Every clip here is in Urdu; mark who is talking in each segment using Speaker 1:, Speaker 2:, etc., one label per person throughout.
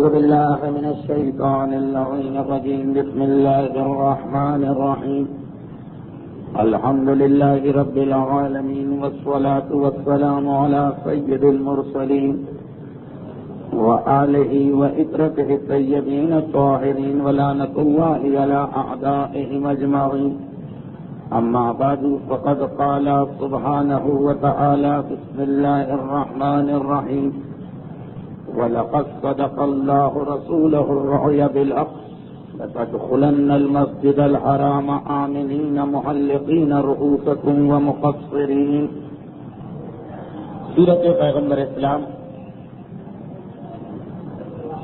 Speaker 1: بالله من الشيطان اللعين الرجيم. بسم الله الرحمن الرحيم. الحمد لله رب العالمين والصلاة والسلام على سيد المرسلين وآله وإطرته الطيبين الطاهرين ولعنة الله على أعدائهم أجمعين. أما بعد فقد قال سبحانه وتعالى بسم الله الرحمن الرحيم. وَلَقَدْ صَدَقَ اللَّهُ رَسُولَهُ الرُّؤْيَا بِالْحَقِّ لَتَدْخُلُنَّ الْمَسْجِدَ الْحَرَامَ آمِنِينَ مُحَلِّقِينَ رُؤُوسَكُمْ وَمُقَصِّرِينَ. سیرت پیغمبر اسلام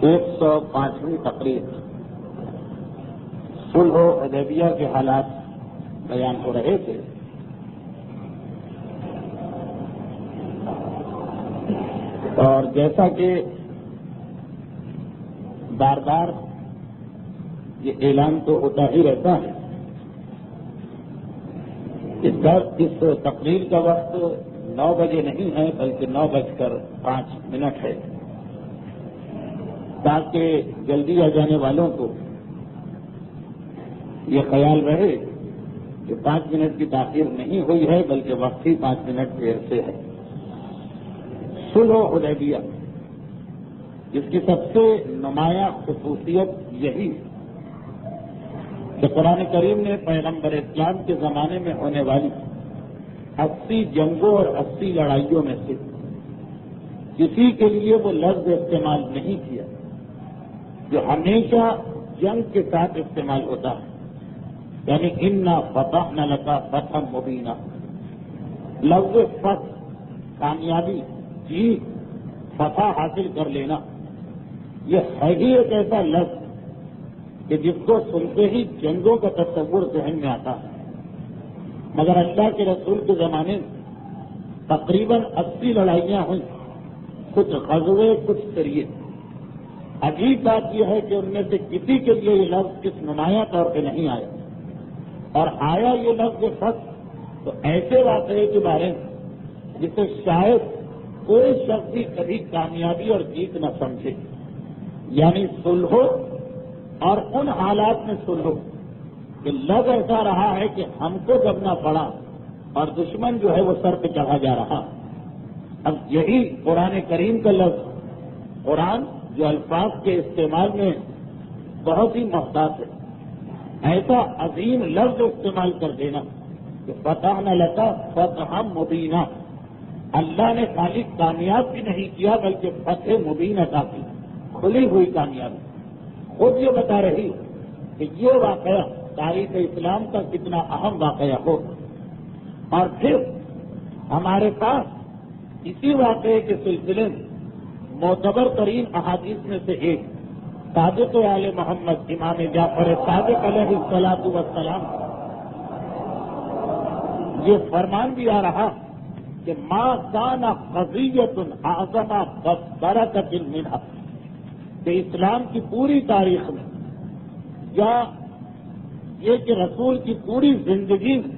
Speaker 1: 105ویں تقریر. صلح حدیبیہ کے حالات بیان ہو رہے تھے. اور جیسا کہ بار بار یہ اعلان تو ہوتا ہی رہتا ہے، اس تقریر کا وقت 9 بجے نہیں ہے بلکہ 9:05 ہے، تاکہ جلدی آ جانے والوں کو یہ خیال رہے کہ 5 منٹ کی تاخیر نہیں ہوئی ہے بلکہ وقت ہی 5 منٹ دیر سے ہے. صلح حدیبیہ، جس کی سب سے نمایاں خصوصیت یہی ہے کہ قرآن کریم نے پیغمبر اسلام کے زمانے میں ہونے والی 80 جنگوں اور 80 لڑائیوں میں سے کسی کے لیے وہ لفظ استعمال نہیں کیا جو ہمیشہ جنگ کے ساتھ استعمال ہوتا ہے، یعنی انا فتحنا لک فتحا مبینا. لفظ فتح، کامیابی، جیت، فتح حاصل کر لینا، یہ ہے ہی ایک ایسا لفظ کہ جس کو سنتے ہی جنگوں کا تصور ذہن میں آتا ہے. مگر اللہ کے رسول کے زمانے میں تقریباً 80 لڑائیاں ہوئیں، کچھ غزوے، کچھ سریے. عجیب بات یہ ہے کہ ان میں سے کسی کے لیے یہ لفظ اس نمایاں طور پہ نہیں آیا، اور آیا یہ لفظ فتح تو ایسے واقعے کے بارے میں جسے شاید کوئی شخص بھی کبھی کامیابی اور جیت نہ سمجھے، یعنی صلح اور ان حالات میں صلح کہ لفظ ایسا رہا ہے کہ ہم کو دبنا پڑا اور دشمن جو ہے وہ سر پہ چڑھا جا رہا. اب یہی قرآن کریم کا لفظ، قرآن جو الفاظ کے استعمال میں بہت ہی محتاط ہے، ایسا عظیم لفظ استعمال کر دینا کہ فتحنا لک فتحا مبینا. اللہ نے خالی کامیاب بھی نہیں کیا بلکہ فتح مبین عطا کی، کھلی ہوئی کامیابی. خود یہ بتا رہی کہ یہ واقعہ تاریخ اسلام کا کتنا اہم واقعہ ہو. اور پھر ہمارے پاس اسی واقعے کے سلسلے میں معتبر ترین احادیث میں سے ایک صادق آل محمد امام جعفر صادق علیہ الصلوۃ والسلام یہ فرمان بھی آ رہا کہ ما کان قضیۃ اعظم برکۃ منھا، کہ اسلام کی پوری تاریخ میں یا یہ کہ رسول کی پوری زندگی میں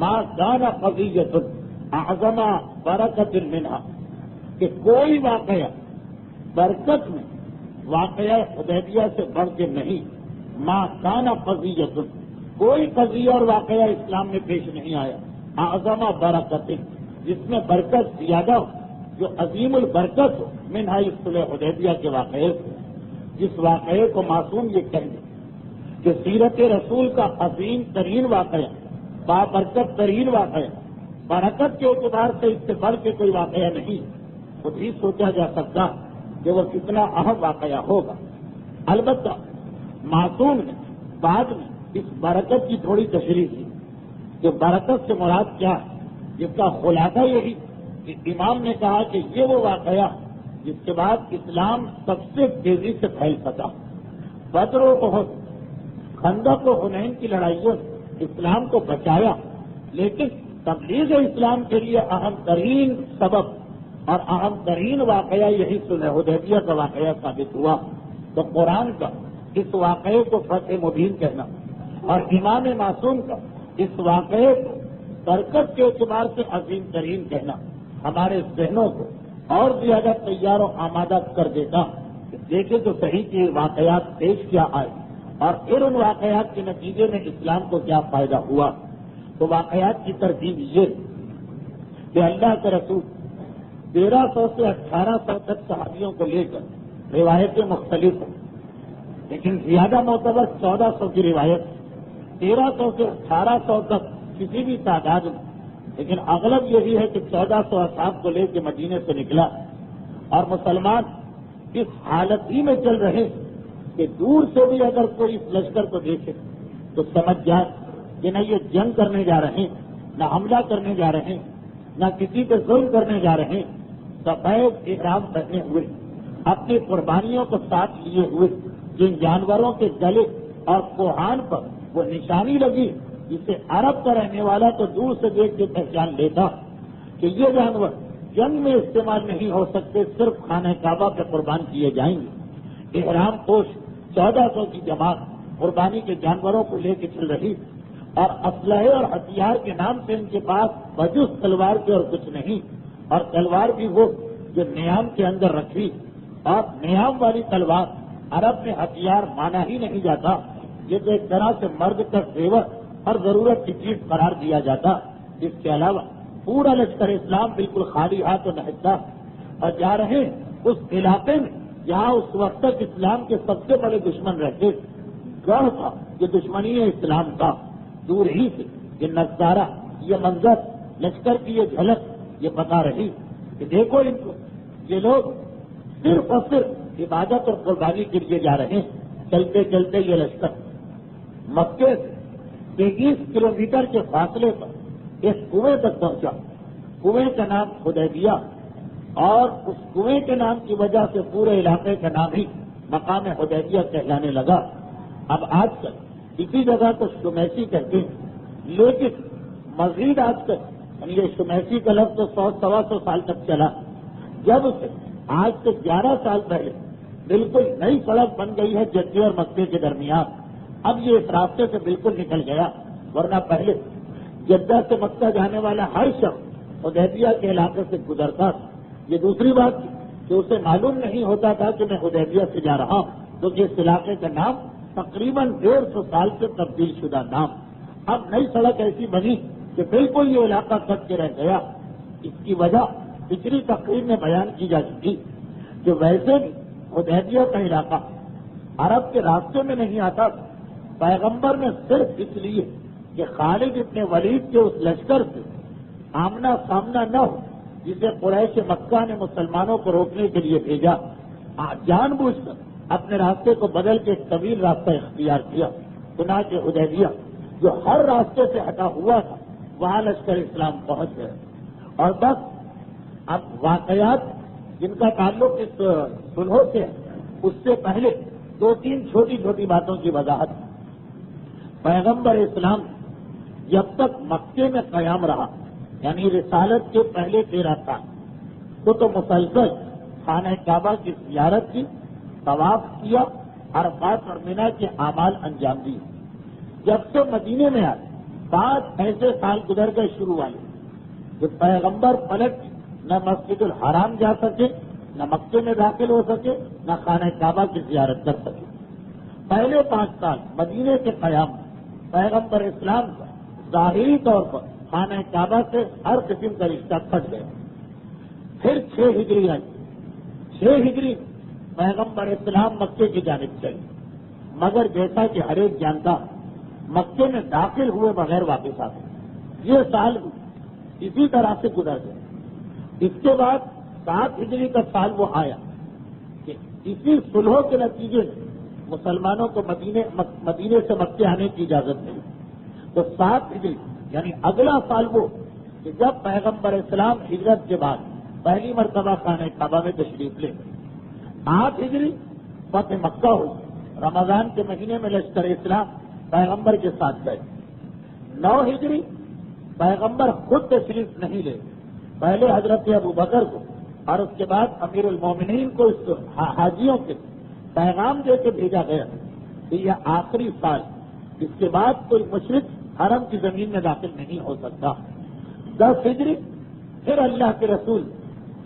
Speaker 1: ما کان قضیۃ اعظم برکۃ منھا، کہ کوئی واقعہ برکت میں واقعہ حدیبیہ سے بڑھ کے نہیں. ما کان قضیۃ، کوئی قضیہ اور واقعہ اسلام میں پیش نہیں آیا اعظم برکۃ، جس میں برکت زیادہ ہو، جو عظیم البرکت ہو، منھا صلح حدیبیہ کے واقعے سے. جس واقعے کو معصوم یہ کہیں گے کہ سیرت رسول کا عظیم ترین واقعہ، بابرکت ترین واقعہ، برکت کے اعتبار سے اس سے بڑھ کے کوئی واقعہ نہیں، خود ہی سوچا جا سکتا کہ وہ کتنا اہم واقعہ ہوگا. البتہ معصوم نے بعد میں اس برکت کی تھوڑی تشریح کی کہ برکت سے مراد کیا ہے، جس کا خلاصہ یہی کہ امام نے کہا کہ یہ وہ واقعہ جس کے بعد اسلام سب سے تیزی سے پھیل سکا. بدر و احد، خندق و حنین کی لڑائیوں نے اسلام کو بچایا، لیکن تبلیغ اسلام کے لیے اہم ترین سبب اور اہم ترین واقعہ یہی صلح حدیبیہ کا واقعہ ثابت ہوا. تو قرآن کا اس واقعے کو فتح مبین کہنا اور امام معصوم کا اس واقعے کو برکت کے اعتبار سے عظیم ترین کہنا ہمارے ذہنوں کو اور زیادہ تیار و آمادہ کر دیتا دیکھیں تو صحیح کہ واقعات پیش کیا آئے اور پھر ان واقعات کے نتیجے میں اسلام کو کیا فائدہ ہوا. تو واقعات کی ترتیب یہ کہ اللہ کے رسول 1300 سے 1800 تک صحابیوں کو لے کر روایتیں مختلف ہیں، لیکن زیادہ معتبر 1400 کی روایت، 1300 سے 1800 تک کسی بھی تعداد میں، لیکن اغلب یہی ہے کہ 1400 اصحاب کو لے کے مدینے سے نکلا اور مسلمان اس حالت ہی میں چل رہے کہ دور سے بھی اگر کوئی اس لشکر کو دیکھے تو سمجھ جائے کہ نہ یہ جنگ کرنے جا رہے ہیں، نہ حملہ کرنے جا رہے ہیں، نہ کسی پہ ظلم کرنے جا رہے ہیں. سفید احرام پہنے ہوئے اپنی قربانیوں کو ساتھ لیے ہوئے جن جانوروں کے گلے اور کوہان پر وہ نشانی لگی جسے عرب کا رہنے والا تو دور سے دیکھ کے پہچان لیتا کہ یہ جانور جنگ میں استعمال نہیں ہو سکتے، صرف خانہ کعبہ پہ قربان کیے جائیں گے. احرام پوش 1400 کی جماعت قربانی کے جانوروں کو لے کے چل رہی اور اسلحے اور ہتھیار کے نام سے ان کے پاس بجز تلوار کے اور کچھ نہیں، اور تلوار بھی وہ جو نیام کے اندر رکھی، اور نیام والی تلوار عرب میں ہتھیار مانا ہی نہیں جاتا، یہ تو ایک طرح سے مرد کا زیور اور ضرورت کی چیز قرار دیا جاتا. اس کے علاوہ پورا لشکر اسلام بالکل خالی ہاتھ و نہتا اور جا رہے اس علاقے میں جہاں اس وقت تک اسلام کے سب سے بڑے دشمن رہتے. گڑھ تھا یہ دشمنی ہے اسلام کا. دور ہی سے یہ نظارہ، یہ منظر، لشکر کی یہ جھلک یہ بتا رہی کہ دیکھو ان کو، یہ لوگ صرف اور صرف عبادت اور قربانی کے لیے جا رہے ہیں. چلتے چلتے یہ لشکر مکے سے 23 کلومیٹر کے فاصلے پر ایک کنویں تک پہنچا. کنویں کا نام حدیبیہ، اور اس کنویں کے نام کی وجہ سے پورے علاقے کا نام ہی مقام حدیبیہ کہلانے لگا. اب آج کل اسی جگہ کو شمیسی کہتے ہیں، لیکن مزید آج کل یعنی یہ شمیسی کا لفظ تو 100-125 سال تک چلا. جب سے آج سے 11 سال پہلے بالکل نئی سڑک بن گئی ہے جدہ اور مکے کے درمیان. اب یہ اس راستے سے بالکل نکل گیا، ورنہ پہلے جدہ سے مکہ جانے والا ہر شخص حدیبیہ کے علاقے سے گزرتا تھا. یہ دوسری بات تھی کہ اسے معلوم نہیں ہوتا تھا کہ میں حدیبیہ سے جا رہا ہوں، کیونکہ اس علاقے کا نام تقریباً 150 سال سے تبدیل شدہ نام. اب نئی سڑک ایسی بنی کہ بالکل یہ علاقہ کٹ کے رہ گیا. اس کی وجہ پچھلی تقریر میں بیان کی جا چکی کہ ویسے بھی حدیبیہ کا علاقہ عرب کے راستے میں نہیں آتا. پیغمبر نے صرف اس لیے کہ خالد ابن ولید کے اس لشکر سے آمنا سامنا نہ ہو جسے قریش مکہ نے مسلمانوں کو روکنے کے لیے بھیجا، جان بوجھ کر اپنے راستے کو بدل کے ایک طویل راستہ اختیار کیا. چنانچہ حدیبیہ جو ہر راستے سے ہٹا ہوا تھا وہاں لشکر اسلام پہنچ گئے. اور بس اب واقعات جن کا تعلق اس صلح سے ہے اس سے پہلے 2-3 چھوٹی چھوٹی باتوں کی وضاحت. پیغمبر اسلام جب تک مکے میں قیام رہا یعنی رسالت کے پہلے 13 سال تو مسلسل خانہ کعبہ کی زیارت کی، طواف کیا، عرفات اور مینا کے اعمال انجام دیے. جب سے مدینے میں آئے 5 ایسے سال گزر گئے شروع والے جو پیغمبر پلٹ نہ مسجد الحرام جا سکے، نہ مکے میں داخل ہو سکے، نہ خانہ کعبہ کی زیارت کر سکے. پہلے 5 سال مدینے کے قیام میں پیغمبر اسلام کا ظاہری طور پر خانہ کعبہ سے ہر قسم کا رشتہ کٹ گیا. پھر 6 ہجری آئی. 6 ہجری پیغمبر اسلام مکے کی جانب چلے، مگر جیسا کہ ہر ایک جانتا مکے میں داخل ہوئے بغیر واپس آتے. یہ سال اسی طرح سے گزر گئے. اس کے بعد 7 ہجری کا سال وہ آیا کہ اسی صلح کے نتیجے میں مسلمانوں کو مدینے سے مکے آنے کی اجازت ملی. تو 7 ہجری یعنی اگلا سال وہ کہ جب پیغمبر اسلام ہجرت کے بعد پہلی مرتبہ خانہ کعبہ میں تشریف لے. 8 ہجری فتح مکہ ہوئی. رمضان کے مہینے میں لشکر اسلام پیغمبر کے ساتھ گئے. 9 ہجری پیغمبر خود تشریف نہیں لے، پہلے حضرت ابو بکر کو اور اس کے بعد امیر المومنین کو اس حاجیوں کے پیغام دے کے بھیجا گیا کہ یہ آخری سال، اس کے بعد کوئی مشرک حرم کی زمین میں داخل نہیں ہو سکتا. 10 ہجری پھر اللہ کے رسول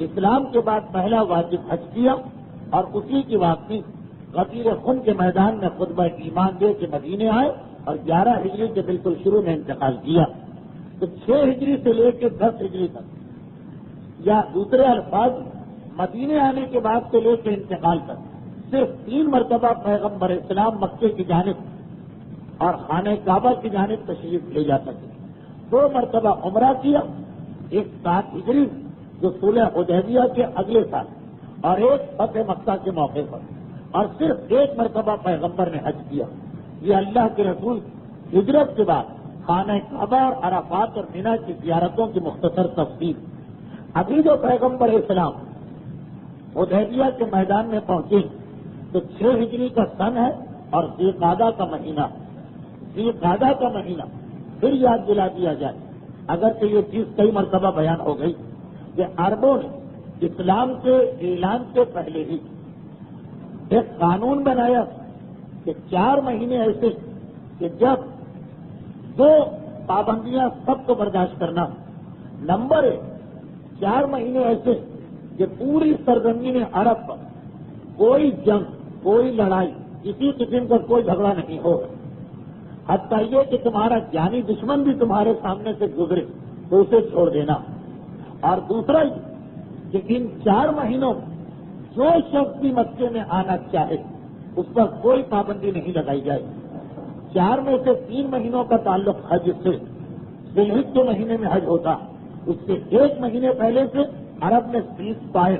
Speaker 1: اسلام کے بعد پہلا واجب حج کیا اور اسی کی واپسی غدیر خم کے میدان میں خطبہ ایمان دے کے مدینے آئے اور 11 ہجری کے بالکل شروع میں انتقال کیا. تو 6 ہجری سے لے کے 10 ہجری تک، یا دوسرے الفاظ مدینے آنے کے بعد سے لے کے انتقال تک صرف 3 مرتبہ پیغمبر اسلام مکے کی جانب اور خانہ کعبہ کی جانب تشریف لے جا سکے. 2 مرتبہ عمرہ کیا، ایک 7 ہجری جو صلح حدیبیہ کے اگلے سال، اور ایک فتح مکہ کے موقع پر، اور صرف 1 مرتبہ پیغمبر نے حج کیا. یہ اللہ کے رسول ہجرت کے بعد خانہ کعبہ اور عرفات اور مینا کی زیارتوں کی مختصر تفصیل. ابھی جو پیغمبر اسلام حدیبیہ کے میدان میں پہنچے تو 6 ہجری کا سن ہے اور ذی القعدہ کا مہینہ. ذی القعدہ کا مہینہ پھر یاد دلا دیا جائے، اگرچہ یہ چیز کئی مرتبہ بیان ہو گئی کہ عربوں نے اسلام کے اعلان سے پہلے ہی ایک قانون بنایا کہ 4 مہینے ایسے کہ جب 2 پابندیاں سب کو برداشت کرنا. نمبر 1، 4 مہینے ایسے کہ پوری سرزمین عرب پر کوئی جنگ، کوئی لڑائی، کسی قسم کا کوئی جھگڑا نہیں ہو. حتیٰ یہ کہ تمہارا جانی دشمن بھی تمہارے سامنے سے گزرے تو اسے چھوڑ دینا. اور دوسرا یہ کہ ان 4 مہینوں میں جو شخص بھی مکے میں آنا چاہے اس پر کوئی پابندی نہیں لگائی جائے. 4 میں سے 3 مہینوں کا تعلق حج سے، ذی الحجہ کے مہینے میں حج ہوتا، اس سے 1 مہینے پہلے سے عرب میں سیز فائر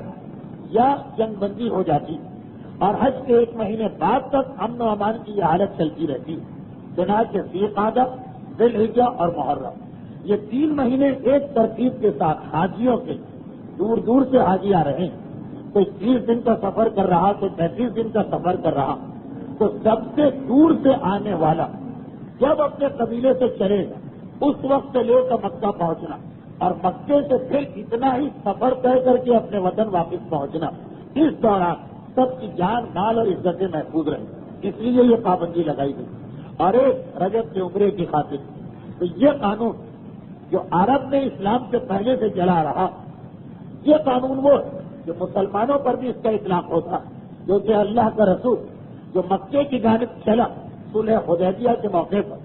Speaker 1: یا جنگ بندی ہو جاتی، اور حج کے 1 مہینے بعد تک امن و امان کی یہ حالت چلتی رہتی. چنانچہ ذی القعدہ، ذی الحجہ اور محرم، یہ 3 مہینے ایک ترتیب کے ساتھ حاجیوں کے دور دور سے حاجی آ رہے ہیں. کوئی 30 دن کا سفر کر رہا، کوئی 35 دن کا سفر کر رہا. تو سب سے دور سے آنے والا جب اپنے قبیلے سے چلے گا اس وقت سے لے کر مکہ پہنچنا، اور مکے سے پھر اتنا ہی سفر طے کر کے اپنے وطن واپس پہنچنا، اس دوران سب کی جان، مال اور عزتیں محفوظ رہیں. اس لیے یہ پابندی لگائی گئی. اور ایک رجب کے عمرے کی خاطر. تو یہ قانون جو عرب نے اسلام سے پہلے سے چلا رہا، یہ قانون وہ جو مسلمانوں پر بھی اس کا اطلاق ہوتا، جو کہ اللہ کا رسول جو مکے کی جانب چلا صلح حدیبیہ کے موقع پر،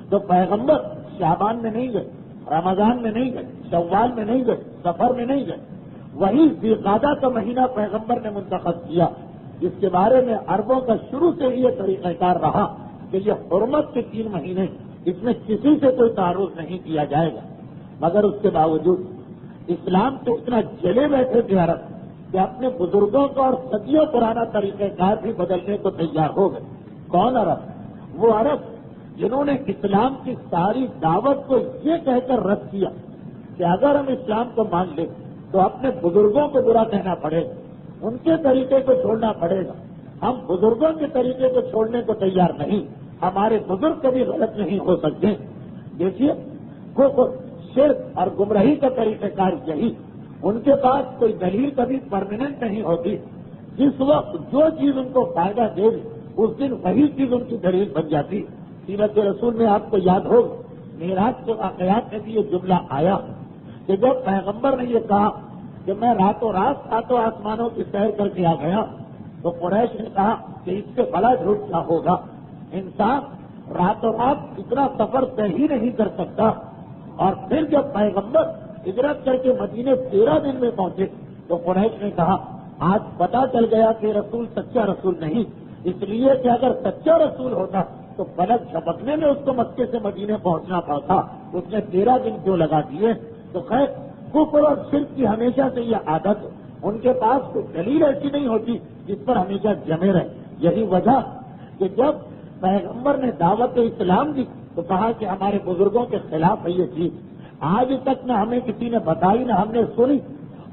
Speaker 1: تو پیغمبر شعبان میں نہیں گئے، رمضان میں نہیں گئے، شوال میں نہیں گئے، سفر میں نہیں گئے. وہی ذی القعدہ کا مہینہ پیغمبر نے منتخب کیا، جس کے بارے میں عربوں کا شروع سے ہی یہ طریقہ کار رہا کہ یہ حرمت کے 3 مہینے، اس میں کسی سے کوئی تعارض نہیں کیا جائے گا. مگر اس کے باوجود اسلام سے اتنا جلے بیٹھے تھے عرب کہ اپنے بزرگوں کا اور صدیوں پرانا طریقہ کار بھی بدلنے کو تیار ہو گئے. کون عرب؟ وہ عرب جنہوں نے اسلام کی ساری دعوت کو یہ کہہ کر رد کیا کہ اگر ہم اسلام کو مان لیں تو اپنے بزرگوں کو برا کہنا پڑے گا، ان کے طریقے کو چھوڑنا پڑے گا. ہم بزرگوں کے طریقے کو چھوڑنے کو تیار نہیں، ہمارے بزرگ کبھی غلط نہیں ہو سکتے. دیکھیے، شرک اور گمراہی کا طریقہ کار یہی، ان کے پاس کوئی دلیل کبھی پرماننٹ نہیں ہوتی. جس وقت جو چیز ان کو فائدہ دے گی اس دن وہی چیز ان کی دلیل بن جاتی. سیرت رسول میں آپ کو یاد ہوگا، معراج کے واقعات میں بھی یہ جملہ آیا کہ جب پیغمبر نے یہ کہا کہ میں راتوں رات 7 آسمانوں کی سیر کر کے آ گیا، تو قریش نے کہا کہ اس سے بڑا جھوٹ کیا ہوگا، انسان راتوں رات اتنا سفر طے ہی نہیں کر سکتا. اور پھر جب پیغمبر ہجرت کر کے مدینے 13 دن میں پہنچے تو قریش نے کہا آج پتا چل گیا کہ رسول سچا رسول نہیں، اس لیے کہ اگر سچا رسول ہوتا تو فلک جھپکنے میں اس کو مکے سے مدینے پہنچنا پڑتا، اس نے 13 دن کیوں لگا دیے. تو خیر، کفر اور شرک کی ہمیشہ سے یہ عادت ہے، ان کے پاس کوئی دلیل ایسی نہیں ہوتی جس پر ہمیشہ جمے رہے. یہی وجہ کہ جب پیغمبر نے دعوت اسلام دی تو کہا کہ ہمارے بزرگوں کے خلاف ہے یہ چیز. آج تک نہ ہمیں کسی نے بتائی، نہ ہم نے سنی،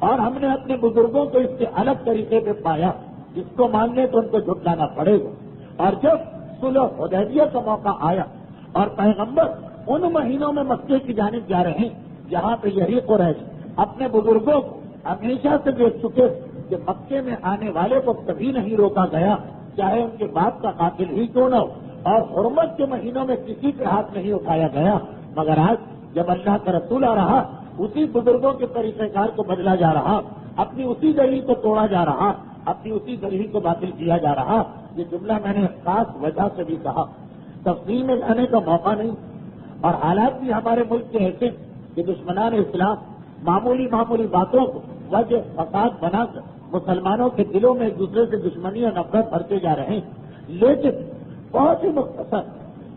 Speaker 1: اور ہم نے اپنے بزرگوں کو اس کے الگ طریقے پہ پایا. جس کو ماننے تو ان کو جھٹلانا پڑے گا. اور جب صلح حدیبیہ کا موقع آیا اور پیغمبر ان مہینوں میں مکے کی جانب جا رہے ہیں جہاں پہ یہی قریش اپنے بزرگوں کو ہمیشہ سے دیکھ چکے کہ مکے میں آنے والے کو کبھی نہیں روکا گیا، چاہے ان کے باپ کا قاتل ہی کیوں نہ ہو، اور حرمت کے مہینوں میں کسی پہ ہاتھ نہیں اٹھایا گیا. مگر آج جب اللہ کا رسول آ رہا، اسی بزرگوں کے طریقہ کار کو بدلا جا رہا، اپنی اسی دلیل کو توڑا جا رہا، اپنی اسی گرہی کو باطل کیا جا رہا. یہ جملہ میں نے خاص وجہ سے بھی کہا. تفصیل میں جانے کا موقع نہیں، اور حالات بھی ہمارے ملک کے ایسے کہ دشمنان اسلام معمولی باتوں کو وجہ فساد بنا کر مسلمانوں کے دلوں میں ایک دوسرے سے دشمنی اور نفرت بھرتے جا رہے ہیں. لیکن بہت ہی مختصر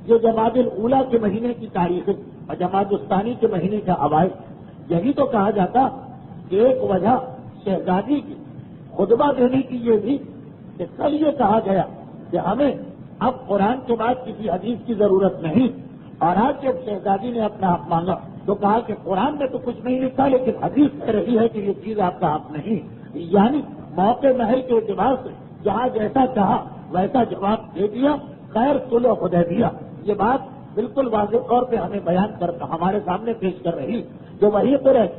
Speaker 1: جو جمادی الاولیٰ کے مہینے کی تاریخ اور جمادی الثانی کے مہینے کا اوائل، یہی تو کہا جاتا کہ ایک وجہ شہزادی کی خطبہ دینے کی یہ بھی کہ کل یہ کہا گیا کہ ہمیں اب قرآن کے بعد کسی حدیث کی ضرورت نہیں، اور آج جب شہزادی نے اپنا حق مانگا تو کہا کہ قرآن میں تو کچھ نہیں لکھا لیکن حدیث کہہ رہی ہے کہ یہ چیز آپ کا حق نہیں. یعنی موقع محل کے اعتبار سے جہاں جیسا چاہا ویسا جواب دے دیا. خیر صلح حدیبیہ یہ بات بالکل واضح طور پہ ہمیں بیان کرتا ہمارے سامنے پیش کر رہی جو وہی قریش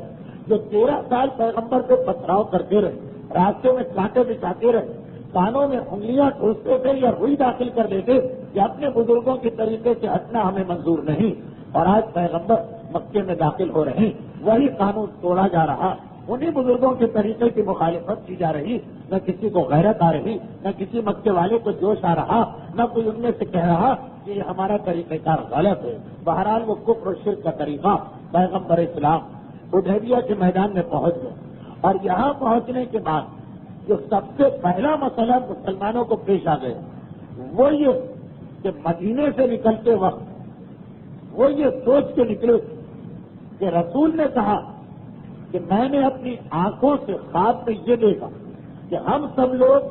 Speaker 1: جو 13 سال پیغمبر کو پتھراؤ کرتے رہے، راستے میں کانٹے بچھاتے رہے، کانوں میں انگلیاں ٹھوستے تھے یا روئی داخل کر دیتے کہ اپنے بزرگوں کے طریقے سے ہٹنا ہمیں منظور نہیں، اور آج پیغمبر مکے میں داخل ہو رہے ہیں، وہی قانون توڑا جا رہا، انہی بزرگوں کے طریقے کی مخالفت کی جا رہی. نہ کسی کو غیرت آ رہی، نہ کسی مکے والے کو جوش آ رہا، نہ کوئی ان میں سے کہہ رہا کہ یہ ہمارا طریقہ کار غلط ہے. بہرحال وہ کفر و شرک کا طریقہ پیغمبر اسلام حدیبیہ کے میدان میں پہنچ گئے، اور یہاں پہنچنے کے بعد جو سب سے پہلا مسئلہ مسلمانوں کو پیش آ گیا وہ یہ کہ مدینے سے نکلتے وقت وہ یہ سوچ کے نکلے کہ رسول نے کہا کہ میں نے اپنی آنکھوں سے خواب میں یہ دیکھا کہ ہم سب لوگ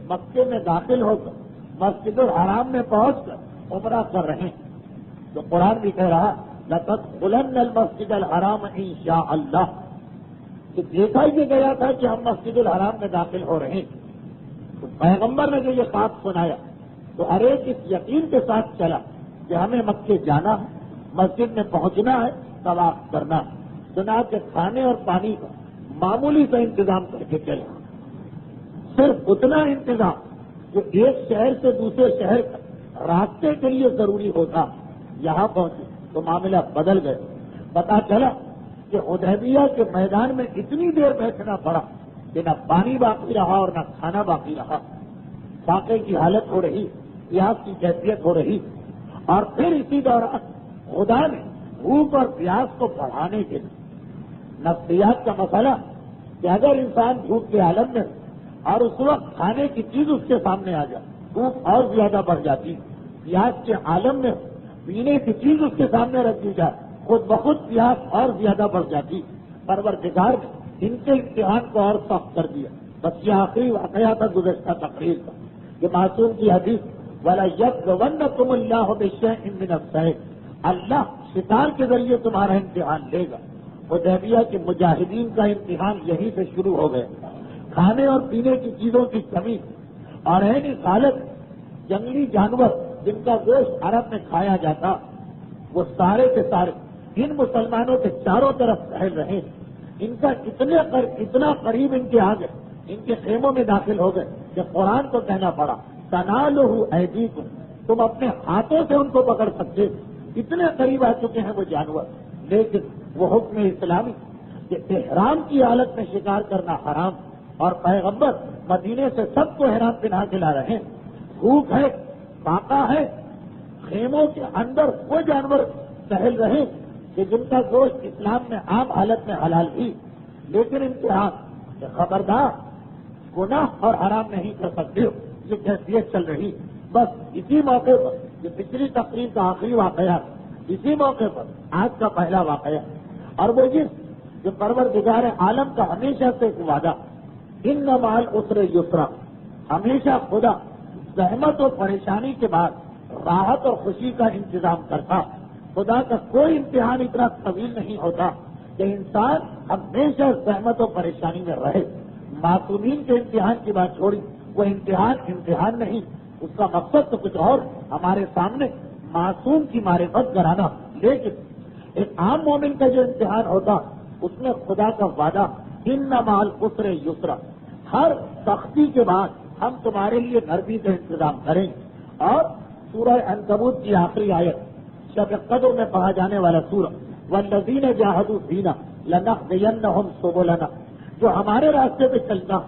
Speaker 1: مکے میں داخل ہو کر مسجد الحرام میں پہنچ کر عمرہ کر رہے ہیں. تو قرآن بھی کہہ رہا لَتَدْخُلَنَّ الْمَسْجِدَ الْحَرَامَ إِنْ شَاءَ اللَّهُ، کہ دیکھا ہی گیا تھا کہ ہم مسجد الحرام میں داخل ہو رہے ہیں. تو پیغمبر نے جو یہ خواب سنایا تو ہر ایک اس یقین کے ساتھ چلا کہ ہمیں مکے جانا ہے، مسجد میں پہنچنا ہے، طواف کرنا ہے. چنانچہ کھانے اور پانی کا معمولی سا انتظام کر کے چلے، صرف اتنا انتظام جو ایک شہر سے دوسرے شہر کا راستے کے لیے ضروری ہوتا. یہاں پہنچے تو معاملہ بدل گئے. پتا چلا کہ حدیبیہ کے میدان میں اتنی دیر بیٹھنا پڑا کہ نہ پانی باقی رہا اور نہ کھانا باقی رہا. فاقے کی حالت ہو رہی، پیاس کی کیفیت ہو رہی، اور پھر اسی دوران خدا نے بھوک اور پیاس کو بڑھانے کے لیے نفسیات کا مسئلہ کہ اگر انسان بھوک کے عالم میں اور اس وقت کھانے کی چیز اس کے سامنے آ جائے بھوک اور زیادہ بڑھ جاتی. پیاس کے عالم میں پینے کی چیز اس کے سامنے رکھ دی جائے خود بخود پیاس اور زیادہ بڑھ جاتی. پروردگار نے ان کے امتحان کو اور سخت کر دیا. بس یہ آخری واقعہ تھا گزشتہ تقریر کا کہ معصوم کی حدیث وَلَيَبْلُوَنَّكُمُ اللَّهُ بِشَيْءٍ مِّنَ الصَّيْدِ، اللہ شکار کے ذریعے تمہارا امتحان لے گا. حدیبیہ کے مجاہدین کا امتحان یہیں سے شروع ہو گیا. کھانے اور پینے کی چیزوں کی کمی اور ایسی حالت جنگلی جانور جن کا گوشت عرب میں کھایا جاتا وہ سارے کے سارے ان مسلمانوں کے چاروں طرف پھیل رہے. ان کا اتنا قریب ان کے آ گئے، ان کے خیموں میں داخل ہو گئے کہ قرآن کو کہنا پڑا تنالوا ایدیکم، تم اپنے ہاتھوں سے ان کو پکڑ سکتے. اتنے قریب آ چکے ہیں وہ جانور. لیکن وہ حکم اسلامی کہ احرام کی حالت میں شکار کرنا حرام، اور پیغمبر مدینے سے سب کو احرام پہنا کے لا رہے ہیں. بھوک ہے، فاقہ ہے، خیموں کے اندر وہ جانور ٹہل رہے کہ جن کا گوشت اسلام میں عام حالت میں حلال ہی، لیکن امتحان کہ خبردار گناہ اور حرام نہیں کر سکتے ہو. یہ کیفیت چل رہی. بس اسی موقع پر یہ پچھلی تقریب کا آخری واقعہ، اسی موقع پر آج کا پہلا واقعہ، اور وہ جو پروردگار عالم کا ہمیشہ سے ایک وعدہ ان مال عسر یسرا، ہمیشہ خدا زحمت اور پریشانی کے بعد راحت اور خوشی کا انتظام کرتا. خدا کا کوئی امتحان اتنا طویل نہیں ہوتا کہ انسان ہمیشہ زحمت اور پریشانی میں رہے. معصومین کے امتحان کی بات چھوڑی، وہ امتحان نہیں، اس کا مقصد تو کچھ اور ہمارے سامنے معصوم کی معرفت کرانا. لیکن ایک عام مومن کا جو امتحان ہوتا اس میں خدا کا وعدہ ان مال عسر یسرا، ہر سختی کے بعد ہم تمہارے لیے نرمی کا انتظام کریں. اور سورہ عنکبوت کی آخری آیت شب قدر میں پڑھا جانے والا سورہ والذین جاہدوا فینا لنہدینہم سبلنا، جو ہمارے راستے پہ چلتا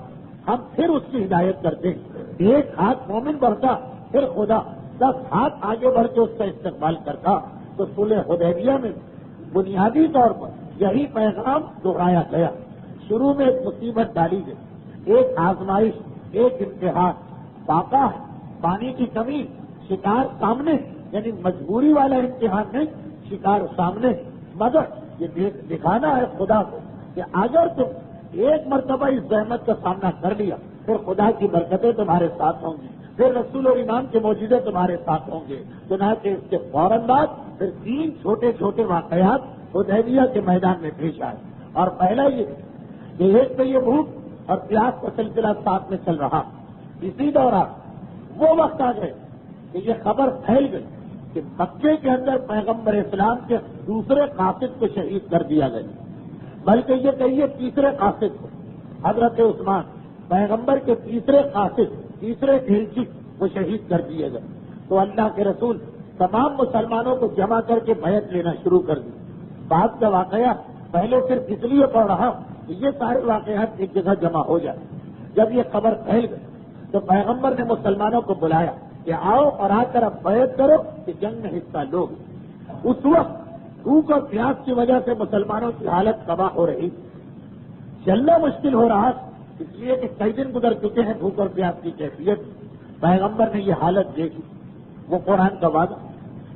Speaker 1: ہم پھر اس کی ہدایت کرتے ہیں۔ ایک ہاتھ مومن بڑھتا پھر خدا 10 ہاتھ آگے بڑھ کے اس کا استقبال کرتا۔ تو صلح حدیبیہ میں بنیادی طور پر یہی پیغام دہرایا گیا۔ شروع میں ایک مصیبت ڈالی گئی، ایک آزمائش، ایک امتحان، واقع ہے پانی کی کمی، شکار سامنے، یعنی مجبوری والا امتحان نہیں، شکار سامنے، مگر یہ دکھانا ہے خدا کو کہ اگر تم ایک مرتبہ اس زحمت کا سامنا کر لیا پھر خدا کی برکتیں تمہارے ساتھ ہوں گی، پھر رسول اور امام کے معجزے تمہارے ساتھ ہوں گے۔ چنانچہ اس کے فوراً بعد پھر 3 چھوٹے چھوٹے واقعات حدیبیہ کے میدان میں پیش آئے، اور پہلا یہ کہ ایک تو یہ بھوک اور پیاس کا سلسلہ ساتھ میں چل رہا۔ اسی دوران وہ وقت آ گئے کہ یہ خبر پھیل گئی کہ مکے کے اندر پیغمبر اسلام کے دوسرے قاصد کو شہید کر دیا گیا، بلکہ یہ کہیے تیسرے قاصد کو، حضرت عثمان پیغمبر کے تیسرے قاصد، تیسرے ڈھیلچی کو شہید کر دیے گئے۔ تو اللہ کے رسول تمام مسلمانوں کو جمع کر کے بیعت لینا شروع کر دی۔ بعد کا واقعہ پہلے صرف اس لیے پڑھ رہا کہ یہ سارے واقعات ایک جگہ جمع ہو جائے۔ جب یہ خبر پھیل گئی تو پیغمبر نے مسلمانوں کو بلایا کہ آؤ اور آ کر اب بیعت کرو کہ جنگ میں حصہ لو۔ اس وقت بھوک اور پیاس کی وجہ سے مسلمانوں کی حالت تباہ ہو رہی، چلنا مشکل ہو رہا، اس لیے کہ کئی دن گزر چکے ہیں بھوک اور پیاس کی کیفیت۔ پیغمبر نے یہ حالت دیکھی، وہ قرآن کا وعدہ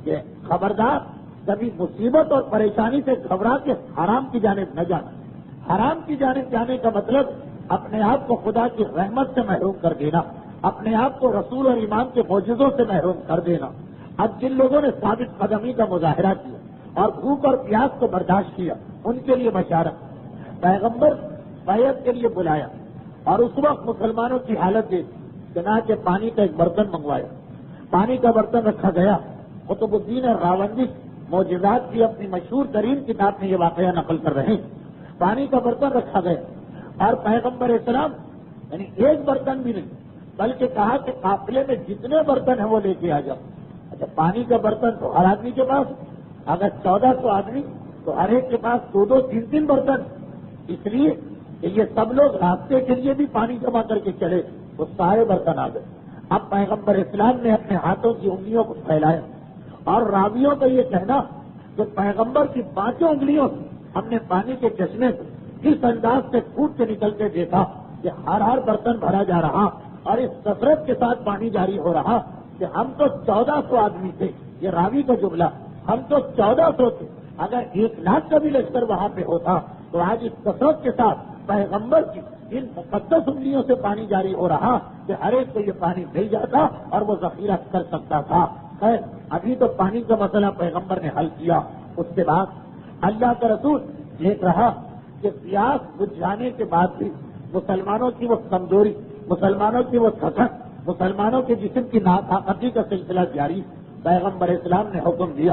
Speaker 1: کہ خبردار کبھی مصیبت اور پریشانی سے گھبرا کے حرام کی جانب نہ جانا۔ حرام کی جانب جانے کا مطلب اپنے آپ کو خدا کی رحمت سے محروم کر دینا، اپنے آپ کو رسول اور امام کے معجزوں سے محروم کر دینا۔ اب جن لوگوں نے ثابت قدمی کا مظاہرہ کیا اور بھوک اور پیاس کو برداشت کیا، ان کے لیے بشارت۔ پیغمبر بیعت کے لیے بلایا اور اس وقت مسلمانوں کی حالت دیکھ چنانچہ پانی کا ایک برتن منگوایا، پانی کا برتن رکھا گیا۔ قطب الدین راوندی معجزات کی اپنی مشہور ترین کتاب میں یہ واقعہ نقل کر رہے ہیں۔ پانی کا برتن رکھا گیا اور پیغمبر اسلام یعنی ایک برتن بھی نہیں بلکہ کہا کہ قافلے میں جتنے برتن ہیں وہ لے کے آ جاؤ۔ اچھا، پانی کا برتن تو ہر آدمی کے پاس، اگر 1400 آدمی تو ہر ایک کے پاس 2-2 3-3 برتن، اس لیے کہ یہ سب لوگ راستے کے لیے بھی پانی جمع کر کے چلے، وہ سارے برتن آ گئے۔ اب پیغمبر اسلام نے اپنے ہاتھوں کی انگلیوں کو پھیلایا اور راویوں کا یہ کہنا کہ پیغمبر کی 5 انگلیوں سے ہم نے پانی کے چشمے سے اس انداز سے پھوٹ کے نکلتے دیکھا کہ ہر برتن بھرا جا رہا اور اس کثرت کے ساتھ پانی جاری ہو رہا کہ ہم تو 1400 آدمی تھے۔ یہ راوی کا جملہ، ہم تو 1400 تھے، اگر 1,00,000 کا بھی لشکر وہاں پہ ہوتا تو آج اس کثرت کے ساتھ پیغمبر کی ان مقدس انگلیوں سے پانی جاری ہو رہا کہ ہر ایک کو یہ پانی مل جاتا اور وہ ذخیرہ کر سکتا تھا۔ خیر، ابھی تو پانی کا مسئلہ پیغمبر نے حل کیا۔ اس کے بعد اللہ کا رسول دیکھ رہا کہ پیاس بجھ جانے کے بعد بھی مسلمانوں کی وہ کمزوری، مسلمانوں کی وہ تھکن، مسلمانوں کے جسم کی ناطاقتی کا سلسلہ جاری۔ پیغمبر اسلام نے حکم دیا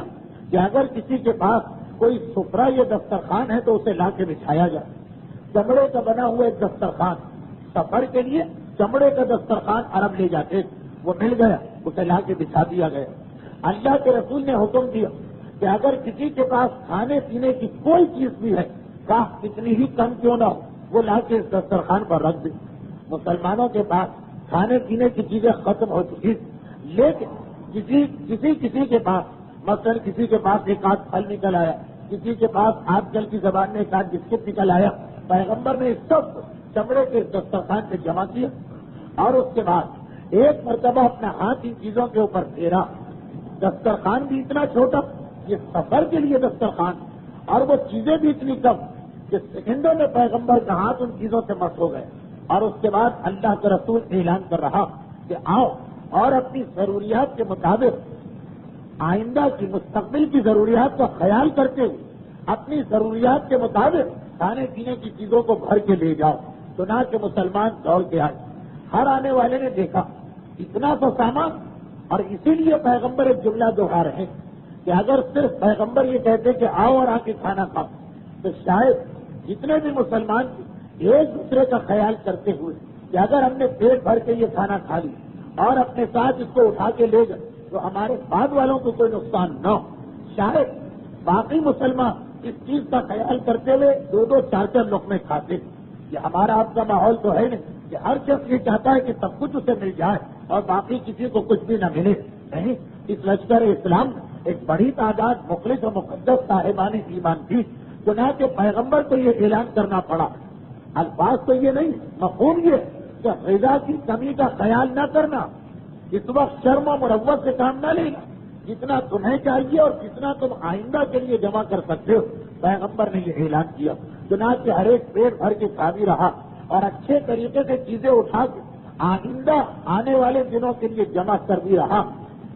Speaker 1: کہ اگر کسی کے پاس کوئی سفرہ یا دسترخوان ہے تو اسے لا کے بچھایا جائے۔ چمڑے کا بنا ہوا ایک دسترخوان، سفر کے لیے چمڑے کا دسترخوان عرب لے جاتے، وہ مل گیا، اسے لا کے بچھا دیا گیا۔ اللہ کے رسول نے حکم دیا کہ اگر کسی کے پاس کھانے پینے کی کوئی چیز بھی ہے، کتنی ہی کم کیوں نہ ہو، وہ لا کے اس دسترخوان پر رکھ دے۔ مسلمانوں کے پاس کھانے پینے کی چیزیں ختم ہو چکی، لیکن کسی کے پاس مثلا کسی کے پاس ایک آدھ پھل نکل آیا، کسی کے پاس آج کل کی زبان میں ایک آدھ بسکٹ نکل آیا۔ پیغمبر نے اس سب چمڑے کے دسترخوان سے جمع کیا اور اس کے بعد ایک مرتبہ اپنا ہاتھ ان چیزوں کے اوپر پھیرا۔ دسترخوان بھی اتنا چھوٹا، یہ سفر کے لیے دسترخوان، اور وہ چیزیں بھی اتنی کم کہ سیکنڈوں میں پیغمبر کا ہاتھ ان چیزوں سے مس ہو گئے۔ اور اس کے بعد اللہ کا رسول اعلان کر رہا کہ آؤ اور اپنی ضروریات کے مطابق آئندہ کی مستقبل کی ضروریات کا خیال کرتے ہوئے اپنی ضروریات کے مطابق کھانے پینے کی چیزوں کو بھر کے لے جاؤ۔ چنانچہ مسلمان دوڑ کے آئے، ہر آنے والے نے دیکھا اتنا تو سامان، اور اسی لیے پیغمبر ایک جملہ دوہرا رہے کہ اگر صرف پیغمبر یہ کہتے کہ آؤ اور آ کے کھانا کھاؤ تو شاید جتنے بھی مسلمان تھے ایک دوسرے کا خیال کرتے ہوئے کہ اگر ہم نے پیٹ بھر کے یہ کھانا کھا لی اور اپنے ساتھ اس کو اٹھا کے لے گئے تو ہمارے بعد والوں کو کوئی نقصان نہ ہو۔ شاید باقی مسلمان اس چیز کا خیال کرتے ہوئے 2-2 4-4 لقمے کھاتے۔ یہ ہمارا آپ کا ماحول تو ہے نہیں کہ ہر شخص یہ چاہتا ہے کہ سب کچھ اسے مل جائے اور باقی کسی کو کچھ بھی نہ ملے. نہیں، اس لشکر اسلام ایک بڑی تعداد مخلص و مقدس صاحبان ایمان تھی. چنانچہ پیغمبر کو یہ اعلان کرنا پڑا. الفاظ تو یہ نہیں، مفہوم یہ کہ غذا کی کمی کا خیال نہ کرنا. اس وقت شرم و مروت سے کام نہ لینا. جتنا تمہیں چاہیے اور جتنا تم آئندہ کے لیے جمع کر سکتے ہو، پیغمبر نے یہ اعلان کیا. چنانچہ ہر ایک پیٹ بھر کے کھا بھی رہا اور اچھے طریقے سے چیزیں اٹھا کے آئندہ آنے والے دنوں کے لیے جمع کر بھی رہا.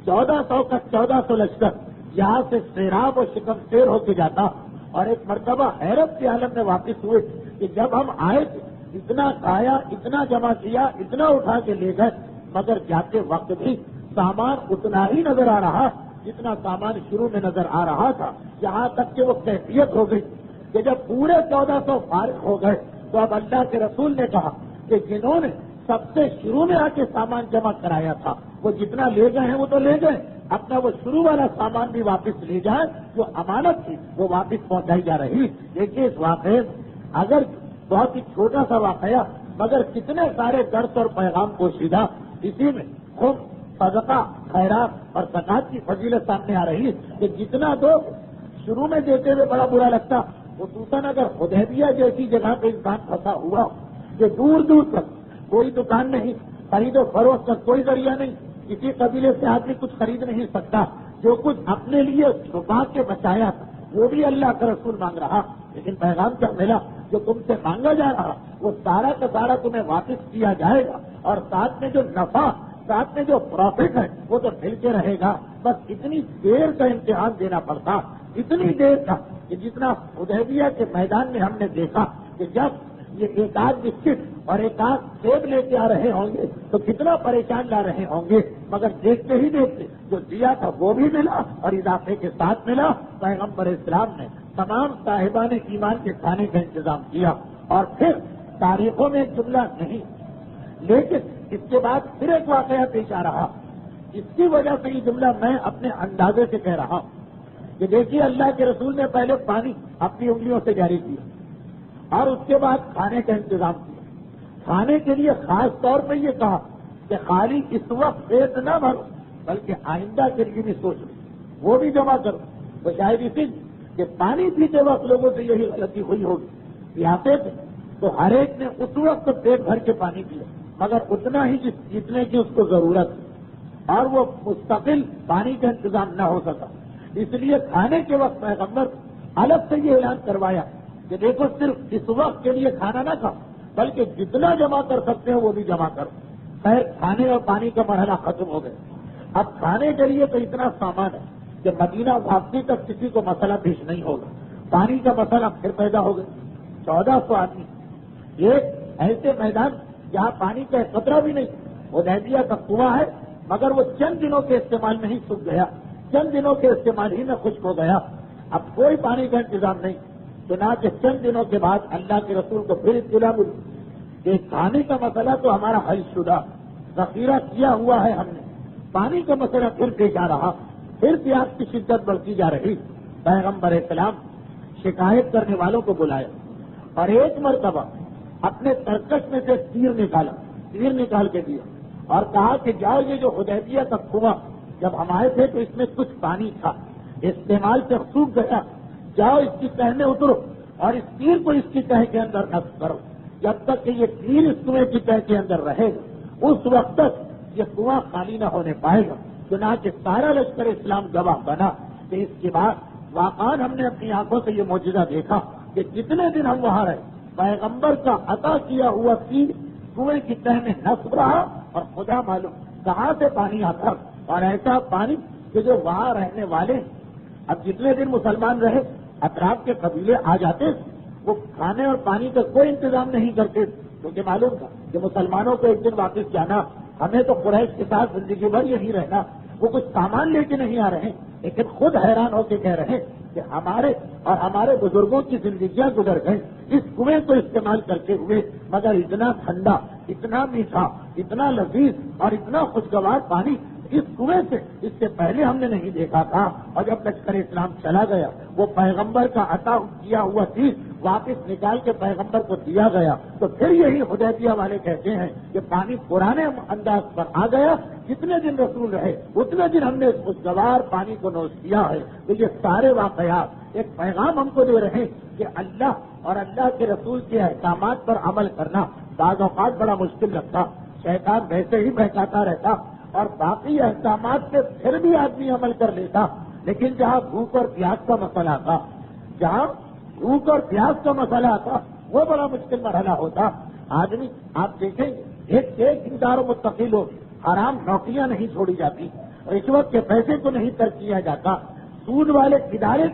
Speaker 1: 1400 کا 1400 لشکر یہاں سے سیراب و شکم سیر ہو کے جاتا. اور ایک مرتبہ حیرت کے عالم میں واپس ہوئے کہ جب ہم آئے تھے اتنا کھایا، اتنا جمع کیا، اتنا اٹھا کے لے گئے، مگر جاتے وقت بھی سامان اتنا ہی نظر آ رہا جتنا سامان شروع میں نظر آ رہا تھا. یہاں تک کہ وہ کیفیت ہو گئی کہ جب پورے 1400 فارغ ہو گئے تو اب اللہ کے رسول نے کہا کہ جنہوں نے سب سے شروع میں آ کے سامان جمع کرایا تھا وہ جتنا لے گئے ہیں وہ تو لے گئے، اپنا وہ شروع والا سامان بھی واپس لے جائیں. جو امانت تھی وہ واپس پہنچائی جا رہی. دیکھیے اس واقعے اگر بہت ہی چھوٹا سا واقعہ مگر کتنے سارے درس اور پیغام پوشیدہ. اسی میں خود صدقہ، خیرات اور زکات کی فضیلت سامنے آ رہی کہ جتنا دو شروع میں دیتے ہوئے بڑا برا لگتا. خصوصاً اگر حدیبیہ جیسی جگہ پہ انسان پھنسا ہوا کہ دور دور تک کوئی دکان نہیں، خرید و فروخت کا کوئی ذریعہ نہیں، کسی قبیلے سے آدمی کچھ خرید نہیں سکتا، جو کچھ اپنے لیے چھپا کے بچایا وہ بھی اللہ کا رسول مانگ رہا. لیکن پیغام کیا ملا؟ جو تم سے مانگا جا رہا وہ سارا کا سارا تمہیں واپس کیا جائے گا اور ساتھ میں جو نفع، ساتھ میں جو پروفٹ ہے وہ تو مل کے رہے گا. بس اتنی دیر کا امتحان دینا پڑتا، اتنی دیر کا کہ جتنا حدیبیہ کے میدان میں ہم نے دیکھا کہ جب یہ ایک آدھ بسکٹ اور ایک آدھ سیب لے کے آ رہے ہوں گے تو کتنا پریشان لا رہے ہوں گے، مگر دیکھتے ہی دیکھتے جو دیا تھا وہ بھی ملا اور اضافے کے ساتھ ملا. پیغمبر اسلام نے تمام صاحبان ایمان کے کھانے کا انتظام کیا. اور پھر تاریخوں میں ایک جملہ نہیں، لیکن اس کے بعد پھر ایک واقعہ پیش آ رہا. اس کی وجہ سے یہ جملہ میں اپنے اندازے سے کہہ رہا ہوں کہ دیکھیے اللہ کے رسول نے پہلے پانی اپنی انگلیوں سے جاری کیا اور اس کے بعد کھانے کا انتظام کیا. کھانے کے لیے خاص طور پہ یہ کہا کہ خالی اس وقت پیٹ نہ بھرو بلکہ آئندہ کے لیے بھی سوچ لو، وہ بھی جمع کرو. تو شاید اسی کہ پانی پیتے وقت لوگوں سے یہی غلطی ہوئی ہوگی. پیاسے تھے تو ہر ایک نے اس وقت پیٹ بھر کے پانی پیا مگر اتنا ہی جتنے کی اس کو ضرورت ہے اور وہ مستقل پانی کا انتظام نہ ہو سکا. اس لیے کھانے کے وقت پیغمبر الگ سے یہ اعلان کروایا کہ دیکھو صرف اس وقت کے لیے کھانا نہ کھاؤ بلکہ جتنا جمع کر سکتے ہو وہ بھی جمع کرو. خیر کھانے اور پانی کا مرحلہ ختم ہو گیا. اب کھانے کے لیے تو اتنا سامان ہے کہ مدینہ واپسی تک کسی کو مسئلہ پیش نہیں ہوگا. پانی کا مسئلہ پھر پیدا ہو گیا. 1400 آدمی ایک ایسے میدان جہاں پانی کا قطرہ بھی نہیں. حدیبیہ کا کنواں ہے مگر وہ چند دنوں کے استعمال میں ہی سوکھ گیا، چند دنوں کے استعمال ہی میں خشک ہو گیا. اب کوئی پانی کا انتظام نہیں. چنانچہ چند دنوں کے بعد اللہ کے رسول کو پھر اطلاع ملی کہ کھانے کا مسئلہ تو ہمارا حل شدہ، ذخیرہ کیا ہوا ہے ہم نے. پانی کا مسئلہ پھر پیش آ رہا، پھر پیاس کی شدت بڑھتی جا رہی. پیغمبر اسلام شکایت کرنے والوں کو بلایا اور ایک مرتبہ اپنے ترکش میں سے تیر نکال کے دیا اور کہا کہ جاؤ یہ جو حدیبیہ کا کنواں جب ہم آئے تھے تو اس میں کچھ پانی تھا، استعمال سے سوکھ گیا، جاؤ اس کی تہ میں اترو اور اس تیر کو اس کی تہ کے اندر نصب کرو. جب تک کہ یہ تیر اس کنویں کی تہ کے اندر رہے گا اس وقت تک یہ کنواں خالی نہ ہونے پائے گا. چنانچہ سارا لشکر اسلام گواہ بنا کہ اس کے بعد واقعان ہم نے اپنی آنکھوں سے یہ معجزہ دیکھا کہ جتنے دن ہم وہاں رہے پیغمبر کا عطا کیا ہوا تیر کنویں کی تہ میں نصب رہا اور خدا معلوم کہاں سے پانی آتا. اور ایسا پانی کہ جو وہاں رہنے والے اب جتنے دن مسلمان رہے اطراف کے قبیلے آ جاتے وہ کھانے اور پانی کا کوئی انتظام نہیں کرتے کیونکہ معلوم تھا کہ مسلمانوں کو ایک دن واپس جانا، ہمیں تو قریش کے ساتھ زندگی بھر یہی رہنا. وہ کچھ سامان لے کے نہیں آ رہے لیکن خود حیران ہو کے کہہ رہے کہ ہمارے اور ہمارے بزرگوں کی زندگیاں گزر گئی اس کنویں کو استعمال کرتے ہوئے، مگر اتنا ٹھنڈا، اتنا میٹھا، اتنا لذیذ اور اتنا خوشگوار پانی اس کنویں سے اس سے پہلے ہم نے نہیں دیکھا تھا. اور جب لشکر اسلام چلا گیا وہ پیغمبر کا عطا کیا ہوا چیز واپس نکال کے پیغمبر کو دیا گیا تو پھر یہی حدیبیہ والے کہتے ہیں کہ پانی پرانے انداز پر آ گیا، جتنے دن رسول رہے اتنے دن ہم نے اس خوشگوار پانی کو نوش کیا ہے۔ تو یہ سارے واقعات ایک پیغام ہم کو دے رہے ہیں کہ اللہ اور اللہ کے رسول کے احکامات پر عمل کرنا بعض اوقات بڑا مشکل لگتا، شیطان ویسے ہی بہکاتا رہتا اور باقی احکامات سے پھر بھی آدمی عمل کر لیتا، لیکن جہاں بھوک اور پیاس کا مسئلہ آتا، جہاں بھوک اور پیاس کا مسئلہ آتا وہ بڑا مشکل مرحلہ ہوتا۔ آدمی آپ دیکھیں ایک دیندار و متقی لوگ، حرام نوکریاں نہیں چھوڑی جاتی، رشوت کے پیسے کو نہیں ترک کیا جاتا، سود والے ادارے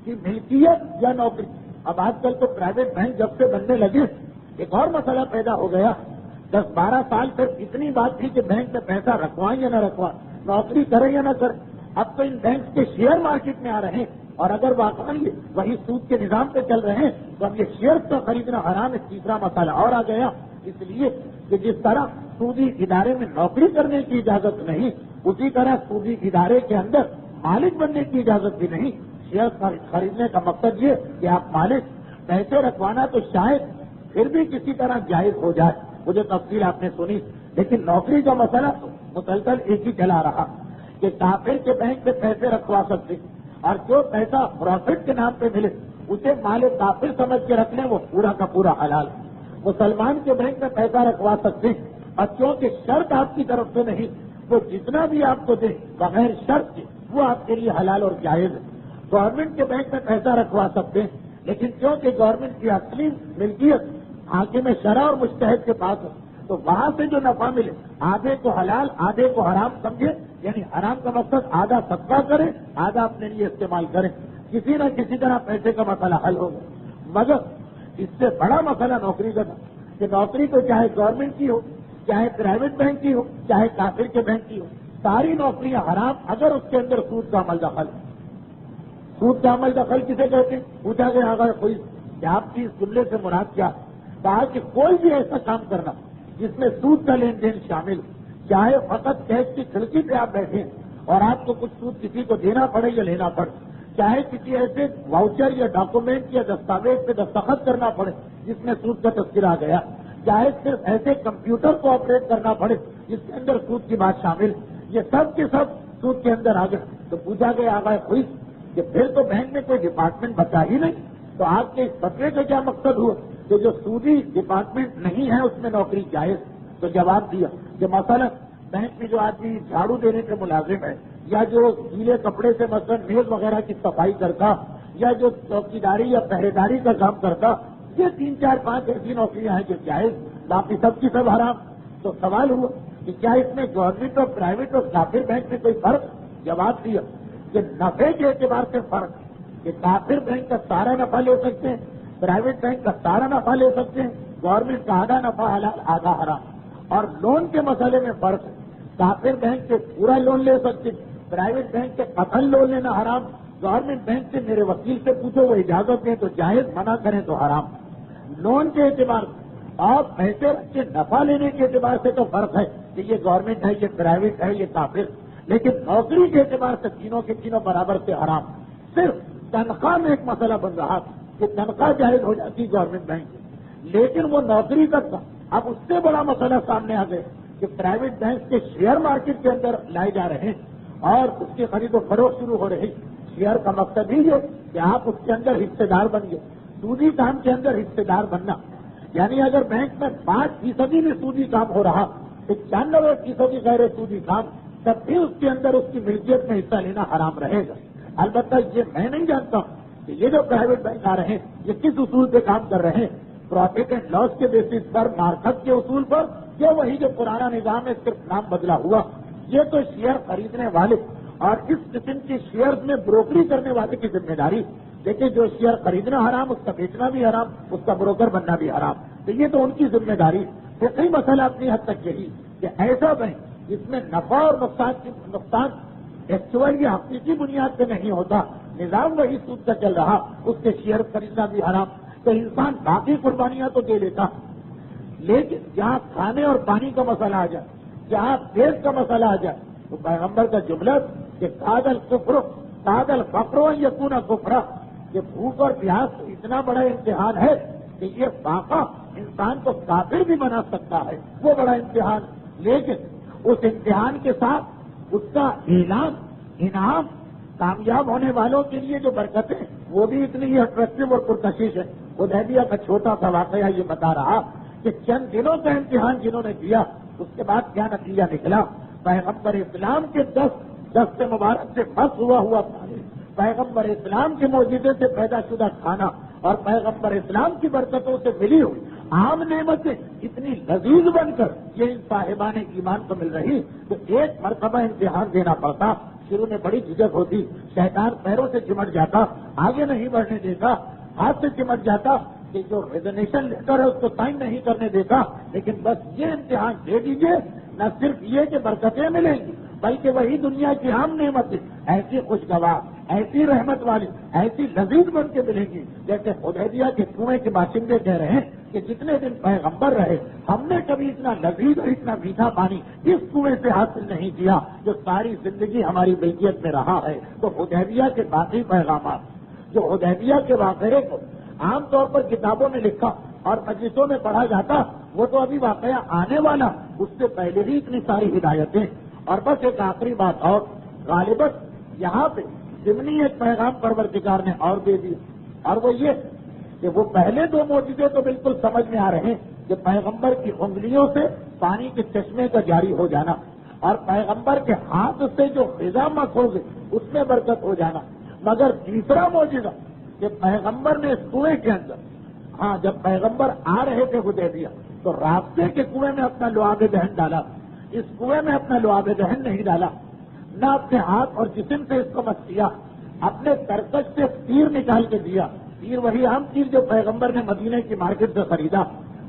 Speaker 1: کی ملکیت یا نوکری۔ اب آج کل تو پرائیویٹ بینک جب سے بننے لگے ایک اور مسئلہ پیدا ہو گیا۔ 10-12 سال تک اتنی بات تھی کہ بینک میں پیسہ رکھوائیں یا نہ رکھوائیں، نوکری کریں یا نہ کریں، اب تو ان بینک کے شیئر مارکیٹ میں آ رہے ہیں، اور اگر واقعی وہی سود کے نظام پہ چل رہے ہیں تو اب یہ شیئر کا خریدنا حرام ہے۔ تیسرا مسئلہ اور آ گیا، اس لیے کہ جس طرح سودی ادارے میں نوکری کرنے کی اجازت نہیں، اسی طرح سودی ادارے کے اندر مالک بننے کی اجازت بھی نہیں۔ شیئر خریدنے کا مقصد یہ کہ آپ مالک، پیسے رکھوانا تو شاید پھر بھی کسی طرح جائز ہو جائے، وہ جو تفصیل آپ نے سنی، لیکن نوکری کا مسئلہ مسلسل ایک ہی چلا رہا کہ کافر کے بینک میں پیسے رکھوا سکتے اور جو پیسہ پروفٹ کے نام پہ ملے اسے مال کافر سمجھ کے رکھ لیں، وہ پورا کا پورا حلال ہے۔ مسلمان کے بینک میں پیسہ رکھوا سکتے اور کیونکہ شرط آپ کی طرف سے نہیں، وہ جتنا بھی آپ کو دے بغیر شرط کے وہ آپ کے لیے حلال اور جائز ہے۔ گورنمنٹ کے بینک میں پیسہ رکھوا سکتے ہیں، لیکن کیونکہ گورنمنٹ کی اصلی ملکیت حاکم شرع اور مجتہد کے پاس ہے تو وہاں سے جو نفع ملے آدھے کو حلال آدھے کو حرام سمجھے، یعنی حرام کا مقصد آدھا صدقہ کریں آدھا اپنے لیے استعمال کریں، کسی نہ کسی طرح پیسے کا مسئلہ حل ہوگا۔ مگر اس سے بڑا مسئلہ نوکری کا تھا کہ نوکری تو چاہے گورنمنٹ کی ہو، چاہے پرائیویٹ بینک کی ہو، چاہے کافر کے بینک کی ہو، ساری نوکریاں حرام اگر اس کے اندر سود کا عمل دخل ہے۔ سود کا عمل دخل کسے کہتے ہیں؟ پوچھا گیا اگر کوئی کہ آپ کی اس جملے سے مراد کیا؟ کہا کہ کوئی بھی ایسا کام کرنا جس میں سود کا لین دین شامل، چاہے فقط کیش کی کھڑکی پہ آپ بیٹھے اور آپ کو کچھ سود کسی کو دینا پڑے یا لینا پڑے، چاہے کسی ایسے واؤچر یا ڈاکومنٹ یا دستاویز پہ دستخط کرنا پڑے جس میں سود کا تذکرہ گیا، چاہے صرف ایسے کمپیوٹر کو آپریٹ کرنا پڑے جس کے اندر سود کی بات شامل، یہ سب کے سب سود کے اندر آ گئے۔ تو پوچھا گیا آگاہ خوش کہ پھر تو بینک میں کوئی ڈپارٹمنٹ بچا ہی نہیں، تو آپ کے اس فتوے کا کیا مقصد ہوا کہ جو سودی ڈپارٹمنٹ نہیں ہے اس میں نوکری جائز؟ تو جواب دیا کہ مثلا بینک میں جو آدمی جھاڑو دینے کے ملازم ہے یا جو گیلے کپڑے سے مثلا میز وغیرہ کی صفائی کرتا یا جو چوکیداری یا پہرے داری کا کام کرتا، یہ 3 4 5 ایسی نوکریاں ہیں جو جائز، باقی سب کی سب حرام۔ تو سوال ہوا کہ کیا اس میں گورنمنٹ اور پرائیویٹ اور کافر بینک میں کوئی فرق؟ جواب دیا کہ نفع کے اعتبار سے فرق ہے کہ کافر بینک کا سارا نفع لے سکتے ہیں، پرائیویٹ بینک کا سارا نفع لے سکتے ہیں، گورنمنٹ کا آدھا نفع حلال آدھا حرام۔ اور لون کے مسئلے میں فرق ہے، کافر بینک سے پورا لون لے سکتے، پرائیویٹ بینک سے قتل لون لینا حرام، گورنمنٹ بینک سے میرے وکیل سے پوچھو وہ اجازت دیں تو جائز، منع کریں تو حرام۔ لون کے اعتبار سے اور پیسے رکھ کے نفع لینے کے اعتبار سے تو فرق ہے کہ یہ گورنمنٹ ہے یہ پرائیویٹ ہے یہ کافر، لیکن نوکری کے اعتبار سے تینوں کے تینوں برابر سے حرام۔ صرف تنخواہ میں ایک مسئلہ بن رہا کہ تنخواہ جائز ہو جاتی گورنمنٹ بینک سے، لیکن وہ نوکری تک تھا۔ اب اس سے بڑا مسئلہ سامنے آ گیا کہ پرائیویٹ بینک کے شیئر مارکیٹ کے اندر لائے جا رہے ہیں اور اس کی خرید و فروخت شروع ہو رہی۔ شیئر کا مقصد ہی ہے کہ آپ اس کے اندر حصے دار بن گئے، سودی کام کے اندر حصے دار بننا، یعنی اگر بینک میں 5% بھی سودی کام ہو رہا، 95% غیر سودی کام، تب بھی اس کے اندر اس کی ملکیت میں حصہ لینا حرام رہے گا۔ البتہ یہ میں نہیں جانتا کہ یہ جو پرائیویٹ بینک آ رہے ہیں یہ کس اصول پہ کام کر رہے ہیں، پروفٹ اینڈ لاس کے بیسس پر، مارکیٹ کے اصول پر، یا وہی جو پرانا نظام ہے صرف نام بدلا ہوا۔ یہ تو شیئر خریدنے والے اور اس قسم کی شیئر میں بروکری کرنے والے کی ذمہ داری، دیکھیں جو شیئر خریدنا حرام اس کا بیچنا بھی حرام، اس کا بروکر بننا بھی حرام، تو یہ تو ان کی ذمہ داری۔ کئی مسئلہ اپنی حد تک یہی کہ ایسا بینک جس میں نفع اور نقصان ایکچوئل یا حقیقی بنیاد پہ نہیں ہوتا، نظام وہی سود کا چل رہا، اس کے شیئر خریدنا بھی حرام، تو انسان باقی قربانیاں تو دے لیتا، لیکن جہاں کھانے اور پانی کا مسئلہ آ جائے، جہاں پیٹ کا مسئلہ آ جائے، تو پیغمبر کا جملہ کہ سعد الفقر یکون کفرا، کہ بھوک اور پیاس اتنا بڑا امتحان ہے کہ یہ واقعہ انسان کو کافر بھی بنا سکتا ہے، وہ بڑا امتحان، لیکن اس امتحان کے ساتھ اس کا اعلان، انعام، کامیاب ہونے والوں کے لیے جو برکتیں وہ بھی اتنی ہی اٹریکٹیو اور پرکشش ہے۔ حدیبیہ کا چھوٹا سا واقعہ یہ بتا رہا کہ چند دنوں کا امتحان جنہوں نے دیا اس کے بعد کیا نتیجہ نکلا۔ پیغمبر اسلام کے دست مبارک سے بس ہوا پانی، پیغمبر اسلام کے معجزے سے پیدا شدہ کھانا اور پیغمبر اسلام کی برکتوں سے ملی ہوئی عام نعمتیں اتنی لذیذ بن کر یہ ان صاحبان ایمان کو مل رہی تو ایک مرتبہ امتحان دینا پڑتا۔ شروع میں بڑی جھجک ہوتی، شیطان پیروں سے چمٹ جاتا، آگے نہیں بڑھنے دیتا، ہاتھ سے چمٹ جاتا کہ جو ریزنیشن لیٹر ہے اس کو سائن نہیں کرنے دیتا، لیکن بس یہ امتحان دے دیجئے، نہ صرف یہ کہ برکتیں ملیں گی بلکہ وہی دنیا کی عام نعمتیں ایسی خوشگوار، ایسی رحمت والی، ایسی لذیذ بن کے ملیں گی جیسے حدیبیہ کے کنویں کے باشندے کہہ رہے ہیں کہ جتنے دن پیغمبر رہے ہم نے کبھی اتنا لذیذ اور اتنا میٹھا پانی اس کنویں سے حاصل نہیں کیا جو ساری زندگی ہماری ملکیت میں رہا ہے۔ تو حدیبیہ کے باقی پیغامات جو حدیبیہ کے واقعے کو عام طور پر کتابوں میں لکھا اور مجلسوں میں پڑھا جاتا وہ تو ابھی واقعہ آنے والا، اس سے پہلے ہی اتنی ساری ہدایتیں۔ اور بس ایک آخری بات اور، غالباً یہاں پہ ضمنی ایک پیغام پروردگار نے اور دے دیا، اور وہ یہ کہ وہ پہلے دو معجزے تو بالکل سمجھ میں آ رہے ہیں کہ پیغمبر کی انگلیوں سے پانی کے چشمے کا جاری ہو جانا اور پیغمبر کے ہاتھ سے جو غذا مکھو گے اس میں برکت ہو جانا، مگر تیسرا معجزہ کہ پیغمبر نے اس کنویں کے اندر، جب پیغمبر آ رہے تھے حدیبیہ تو راستے کے کنویں میں اپنا لعاب دہن ڈالا، اس کنویں میں اپنا لعاب دہن نہیں ڈالا، نہ اپنے ہاتھ اور جسم سے اس کو مس کیا، اپنے ترکش سے تیر نکال کے دیا، تیر وہی عام تیر جو پیغمبر نے مدینے کی مارکیٹ سے خریدا،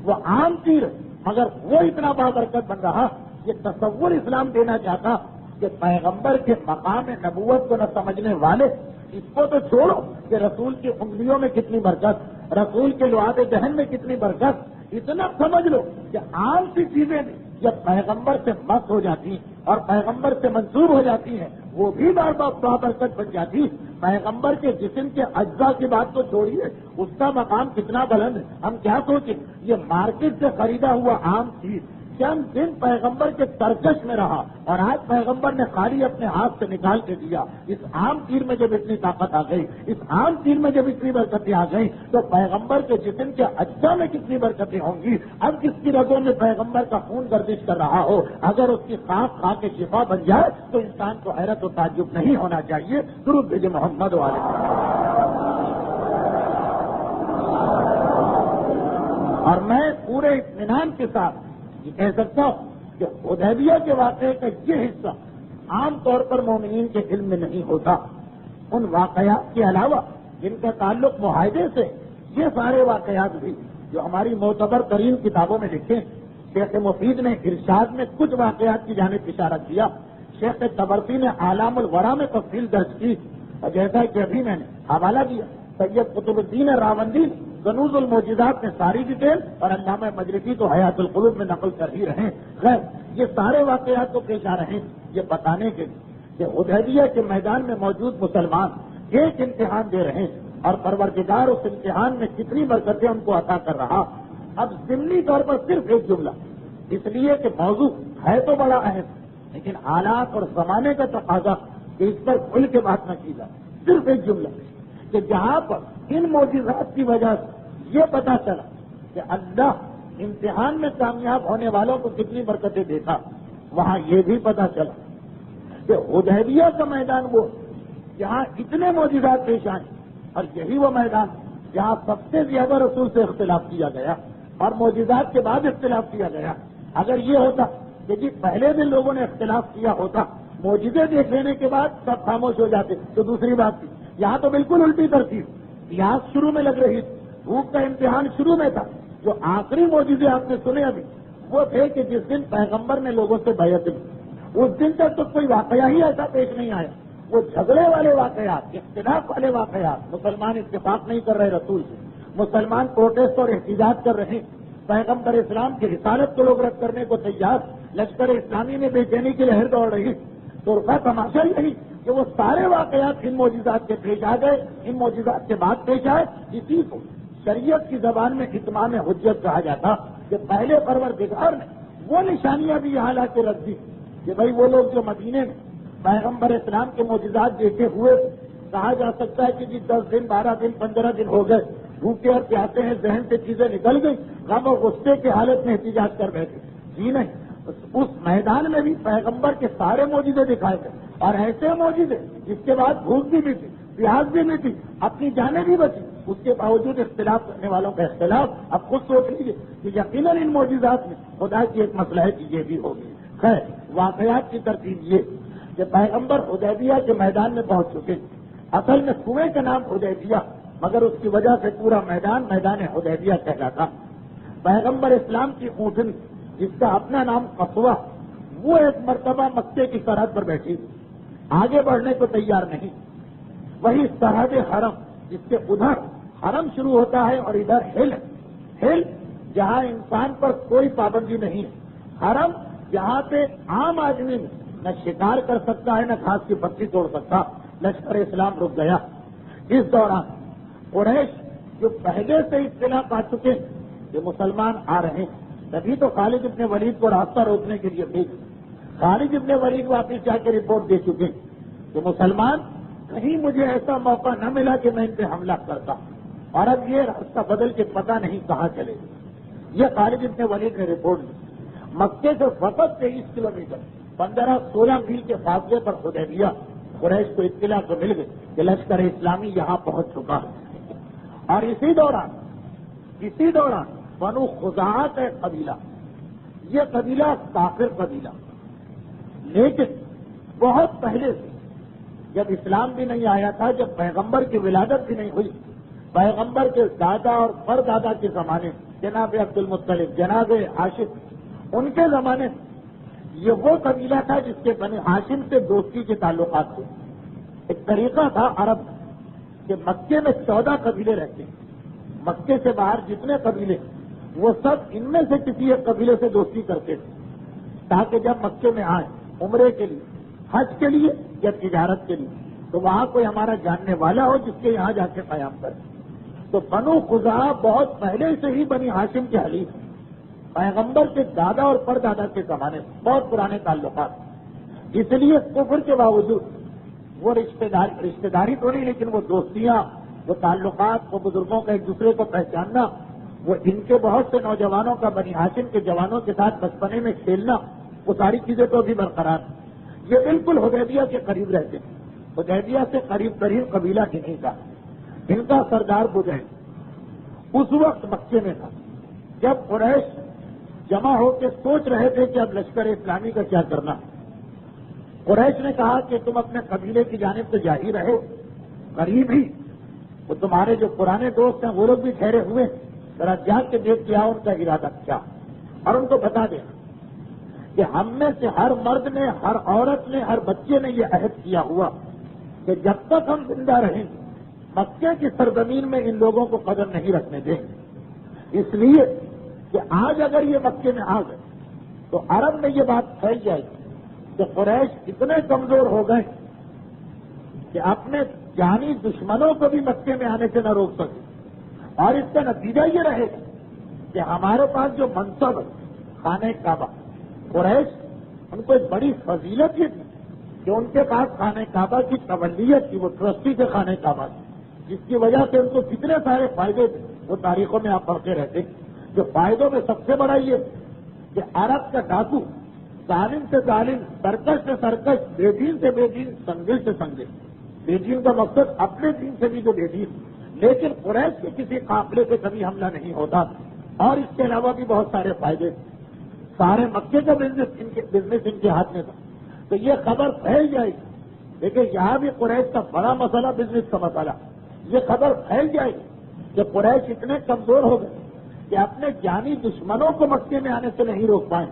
Speaker 1: وہ عام تیر مگر وہ اتنا بابرکت بن رہا، یہ تصور اسلام دینا چاہتا کہ پیغمبر کے مقام نبوت کو نہ سمجھنے والے اس کو تو چھوڑو کہ رسول کی انگلیوں میں کتنی برکت، رسول کے لعاب دہن میں کتنی برکت، اتنا سمجھ لو کہ عام سی چیزیں بھی جب پیغمبر سے مس ہو جاتی اور پیغمبر سے منسوب ہو جاتی ہیں وہ بھی بار بار بابرکت بن جاتی۔ پیغمبر کے جسم کے اجزاء کی بات تو چھوڑیے، اس کا مقام کتنا بلند ہے، ہم کیا سوچیں، یہ مارکیٹ سے خریدا ہوا عام چیز چند دن پیغمبر کے ترکش میں رہا اور آج پیغمبر نے خالی اپنے ہاتھ سے نکال کے دیا۔ اس عام تیر میں جب اتنی طاقت آ گئی، اس عام تیر میں جب اتنی برکتیں آ گئی تو پیغمبر کے جسم کے اجزاء میں کتنی برکتیں ہوں گی۔ اب کس کی رگوں میں پیغمبر کا خون گردش کر رہا ہو، اگر اس کی خاک کھا کے شفا بن جائے تو انسان کو حیرت و تعجب نہیں ہونا چاہیے۔ درود بھیجے محمد والے۔ اور میں پورے اطمینان کے ساتھ یہ کہہ سکتا ہوں کہ حدیبیہ کے واقعے کا یہ حصہ عام طور پر مومنین کے علم میں نہیں ہوتا۔ ان واقعات کے علاوہ جن کا تعلق معاہدے سے، یہ سارے واقعات بھی جو ہماری معتبر ترین کتابوں میں لکھے، شیخ مفید نے ارشاد میں کچھ واقعات کی جانب اشارہ کیا، شیخ تبرسی نے اعلام الورا میں تفصیل درج کی، اور جیسا کہ ابھی میں نے حوالہ دیا سید قطب الدین راوندی کنوز المعجزات میں ساری ڈیٹیل اور علامہ مجلسی تو حیات القلوب میں نقل کر ہی رہے۔ خیر، یہ سارے واقعات کو پیش آ رہے ہیں یہ بتانے کے لیے کہ حدیبیہ کے میدان میں موجود مسلمان ایک امتحان دے رہے ہیں اور پروردگار اس امتحان میں کتنی برکتیں ان کو عطا کر رہا۔ اب ضمنی طور پر صرف ایک جملہ، اس لیے کہ موضوع ہے تو بڑا اہم لیکن حالات اور زمانے کا تقاضا کہ اس پر کھل کے بات نہ کی جائے، صرف ایک جملہ کہ جہاں پر ان معجزات کی وجہ سے یہ پتا چلا کہ اللہ امتحان میں کامیاب ہونے والوں کو کتنی برکتیں دیتا، وہاں یہ بھی پتا چلا کہ حدیبیہ کا میدان وہ جہاں اتنے معجزات پیش آئے، اور یہی وہ میدان جہاں سب سے زیادہ رسول سے اختلاف کیا گیا اور معجزات کے بعد اختلاف کیا گیا۔ اگر یہ ہوتا کہ جی پہلے دن لوگوں نے اختلاف کیا ہوتا، معجزے دیکھ لینے کے بعد سب خاموش ہو جاتے تو دوسری بات تھی، یہاں تو بالکل الٹی ترتیب، پیاس شروع میں لگ رہی تھی، بھوک کا امتحان شروع میں تھا۔ جو آخری معجزے آپ نے سنے ابھی وہ تھے کہ جس دن پیغمبر نے لوگوں سے بیعت لی، اس دن تک تو کوئی واقعہ ہی ایسا پیش نہیں آیا۔ وہ جھگڑے والے واقعات، اختلاف والے واقعات، مسلمان اتفاق نہیں کر رہے رسول سے، مسلمان پروٹیسٹ اور احتجاج کر رہے، پیغمبر اسلام کی رسالت کو لوگ رد کرنے کو تیار، لشکر اسلامی میں بے چینی کی لہر دوڑ رہی، تو رکا تماشا ہی نہیں کہ وہ سارے واقعات ان معجزات کے پیش آ گئے، ان معجزات کے بعد پیش آئے. اسی کو شریعت کی زبان میں اتمام حجت کہا جاتا کہ پہلے پروردگار نے وہ نشانیاں بھی یہاں لا کے رکھ دی کہ بھائی وہ لوگ جو مدینے میں پیغمبر اسلام کے معجزات دیکھے ہوئے، کہا جا سکتا ہے کہ جی 10 دن 12 دن 15 دن ہو گئے، بھوکے اور پیاسے ہیں، ذہن سے چیزیں نکل گئی، غم و غصے کی حالت میں احتجاج کر بیٹھے. جی نہیں، اس میدان میں بھی پیغمبر کے سارے معجزے دکھائے گئے، اور ایسے معجزے جس کے بعد بھوک بھی مٹی، پیاس بھی مٹی، اپنی جانیں بھی بچی، اس کے باوجود اختلاف کرنے والوں کا اختلاف. اب خود سوچ لیجیے کہ یقیناً ان معجزات میں خدا کی ایک مسئلہ ہے کہ یہ بھی ہوگی. خیر، واقعات کی ترتیب یہ کہ پیغمبر حدیبیہ کے میدان میں پہنچ چکے. اصل میں کنویں کا نام حدیبیہ، مگر اس کی وجہ سے پورا میدان حدیبیہ کہلاتا. پیغمبر اسلام کی اونٹنی جس کا اپنا نام قصوہ، وہ ایک مرتبہ مکے کی سرحد پر بیٹھی، آگے بڑھنے کو تیار نہیں. وہی سرحد حرم جس کے ادھر حرم شروع ہوتا ہے اور ادھر ہل جہاں انسان پر کوئی پابندی نہیں ہے. حرم جہاں پہ عام آدمی نہ شکار کر سکتا ہے، نہ گھاس کی پتی توڑ سکتا. لشکر اسلام رک گیا. اس دوران قریش جو پہلے سے اطلاع پا چکے کہ مسلمان آ رہے ہیں، تبھی تو خالد ابن ولید کو راستہ روکنے کے لیے بھیج. خالد ابن ولید واپس جا کے رپورٹ دے چکے کہ مسلمان کہیں مجھے ایسا موقع نہ ملا کہ میں ان پہ حملہ کرتا، اور اب یہ راستہ بدل کے پتہ نہیں کہاں چلے. یہ خالد ابن ولید نے رپورٹ دی. مکے سے فقط 23 کلومیٹر 15-16 میل کے فاصلے پر حدیبیہ. قریش کو اطلاع تو مل گئی کہ لشکر اسلامی یہاں پہنچ چکا ہے. اور اسی دوران بنو خزاعہ کا ایک قبیلہ، یہ قبیلہ کافر قبیلہ، لیکن بہت پہلے سے، جب اسلام بھی نہیں آیا تھا، جب پیغمبر کی ولادت بھی نہیں ہوئی، پیغمبر کے دادا اور پردادا کے زمانے، جناب عبد المطلب، جناب ہاشم، ان کے زمانے یہ وہ قبیلہ تھا جس کے بنی ہاشم سے دوستی کے تعلقات تھے. ایک طریقہ تھا عرب کہ مکے میں 14 قبیلے رہتے ہیں. مکے سے باہر جتنے قبیلے وہ سب ان میں سے کسی ایک قبیلے سے دوستی کرتے تھے، تاکہ جب مکے میں آئیں عمرے کے لیے، حج کے لیے یا تجارت کے لیے، تو وہاں کوئی ہمارا جاننے والا ہو جس کے یہاں جا کے قیام کرے. تو بنو خزاعہ بہت پہلے سے ہی بنی ہاشم کے حلیف، پیغمبر کے دادا اور پردادا کے زمانے سے بہت پرانے تعلقات. اس لیے کفر کے باوجود وہ رشتہ داری تو نہیں، لیکن وہ دوستیاں، وہ تعلقات، وہ بزرگوں کا ایک دوسرے کو پہچاننا، وہ ان کے بہت سے نوجوانوں کا بنی ہاشم کے جوانوں کے ساتھ بچپنے میں کھیلنا، وہ ساری چیزیں تو بھی برقرار. یہ بالکل حدیبیہ کے قریب رہتے ہیں. حدیبیہ سے قریب ترین قبیلہ انہیں کا، ان کا سردار بدین اس وقت مکے میں تھا جب قریش جمع ہو کے سوچ رہے تھے کہ اب لشکر اسلامی کا کیا کرنا. قریش نے کہا کہ تم اپنے قبیلے کی جانب سے جا ہی رہے، قریب ہی وہ تمہارے جو پرانے دوست ہیں وہ لوگ بھی ٹھہرے ہوئے، ذرا جا کے دیکھ کیا ان کا ارادہ کیا، اور ان کو بتا دینا کہ ہم میں سے ہر مرد نے، ہر عورت نے، ہر بچے نے یہ عہد کیا ہوا کہ جب تک ہم زندہ رہیں مکے کی سرزمین میں ان لوگوں کو قدم نہیں رکھنے دیں. اس لیے کہ آج اگر یہ مکے میں آ گئے تو عرب میں یہ بات پھیل جائے گی کہ قریش اتنے کمزور ہو گئے کہ اپنے جانی دشمنوں کو بھی مکے میں آنے سے نہ روک سکے. اور اس کا نتیجہ یہ رہے گا کہ ہمارے پاس جو منصب ہے خانہ کعبہ، قریش ان کو ایک بڑی فضیلت یہ تھی کہ ان کے پاس خانہ کعبہ کی تولیت تھی، وہ ٹرسٹی تھے خانہ کعبہ کی، جس کی وجہ سے ان کو کتنے سارے فائدے تھے وہ تاریخوں میں آپ پڑھتے رہتے. جو فائدوں میں سب سے بڑا یہ کہ عرب کا ڈاکو ظالم سے ظالم، سرکش سے سرکش، بے دین سے بے دین، سنگل سے سنگل. بے دین کا مقصد اپنے دین سے بھی جو بے دین، لیکن قریش کے کسی قافلے سے کبھی حملہ نہیں ہوتا. اور اس کے علاوہ بھی بہت سارے فائدے. سارے مکے کا بزنس ان کے ہاتھ میں تھا. تو یہ خبر پھیل جائے گی، لیکن یہاں بھی قریش کا بڑا مسئلہ بزنس کا مسئلہ. یہ خبر پھیل جائے گی کہ قریش اتنے کمزور ہو گئے کہ اپنے جانی دشمنوں کو مکے میں آنے سے نہیں روک پائیں.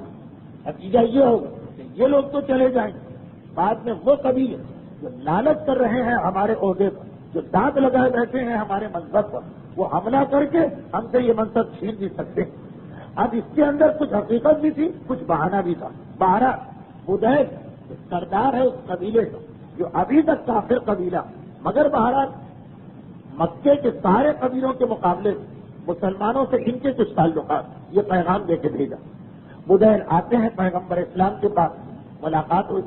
Speaker 1: نتیجہ یہ ہوگا کہ یہ لوگ تو چلے جائیں گے، بعد میں وہ قبیلے جو لالچ کر رہے ہیں ہمارے عہدے پر، جو دانت لگائے بیٹھے ہیں ہمارے منصب پر، وہ حملہ کر کے ہم سے یہ منصب چھین بھی سکتے ہیں. اب اس کے اندر کچھ حقیقت بھی تھی، کچھ بہانہ بھی تھا. 12 بدین سردار ہے اس قبیلے کا جو ابھی تک کافر قبیلہ، مگر بہرحال مکے کے سارے قبیلوں کے مقابلے مسلمانوں سے ان کے کچھ تعلقات، یہ پیغام دے کے بھیجا۔ بدیل آتے ہیں پیغمبر اسلام کے پاس، ملاقات ہوئی،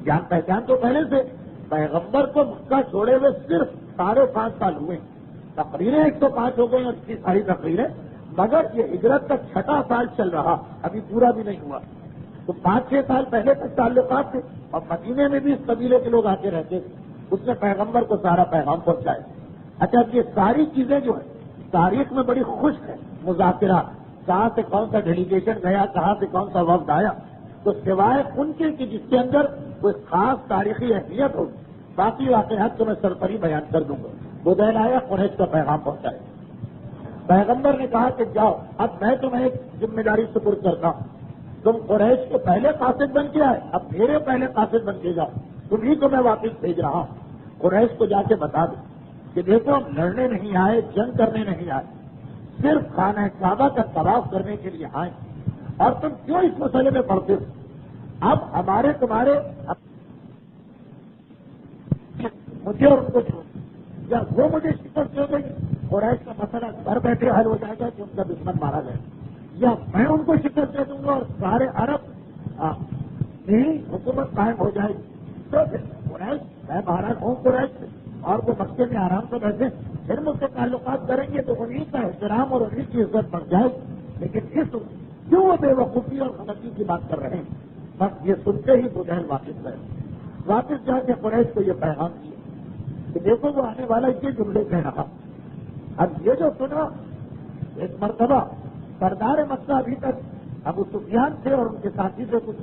Speaker 1: جان پہچان تو پہلے سے، پیغمبر کو مکہ چھوڑے ہوئے صرف 5.5 سال ہوئے، تقریریں 105 ہو گئی اور اس کی ساری تقریریں، مگر یہ ہجرت کا 6واں سال چل رہا، ابھی پورا بھی نہیں ہوا، تو 5-6 سال پہلے تک تعلقات تھے، اور مدینے میں بھی اس قبیلے کے لوگ آتے رہتے تھے، اس نے پیغمبر کو سارا پیغام پہنچایا۔ اچھا، یہ ساری چیزیں جو ہے تاریخ میں بڑی خوش ہے، مذاکرات، کہاں سے کون سا ڈیلیگیشن گیا، کہاں سے کون سا وفد آیا، تو سوائے ان کے کہ جس کے اندر کوئی خاص تاریخی اہمیت ہوگی، باقی واقعات کو میں سرسری بیان کر دوں گا۔ بدیل آیا، قریش کا پیغام پہنچایا، پیغمبر نے کہا کہ جاؤ، اب میں تمہیں ایک ذمہ داری سپرد کرتا ہوں، تم قریش کے پہلے قاصد بن کے آئے، اب میرے پہلے قاصد بن کے جاؤ، تمہیں کو میں واپس بھیج رہا ہوں۔ قریش کو جا کے بتا دو کہ دیکھو، ہم لڑنے نہیں آئے، جنگ کرنے نہیں آئے، صرف خانہ کعبہ کا طواف کرنے کے لیے آئے، اور تم کیوں اس مسئلے میں پڑتے ہو؟ اب ہمارے تمہارے مجھے اور ان کو چھوڑ، یا وہ مجھے شکست دے گئی، قریش کا مسئلہ گھر بیٹھے حل ہو جائے گا کہ ان کا دشمن مارا جائے، یا میں ان کو شکست دے دوں گا اور سارے عرب میری حکومت قائم ہو جائے گی۔ تو پھر قریش، میں مہاراج ہوں قریش سے، اور وہ مکے میں آرام سے بیٹھے، پھر مجھ سے تعلقات کریں گے تو انہیں کا احترام اور انہیں کی عزت بڑھ جائے گی، لیکن اس کیوں وہ بے وقوفی اور غلطی کی بات کر رہے ہیں؟ بس یہ سنتے ہی بدیل واپس گئے، واپس جا کے قریش کو یہ پیغام دیا کہ دیکھو، وہ آنے والا یہ جملے کہہ رہا۔ اب یہ جو سنا، ایک مرتبہ سردار مکہ ابھی تک ابو سفیان تھے اور ان کے ساتھی سے کچھ،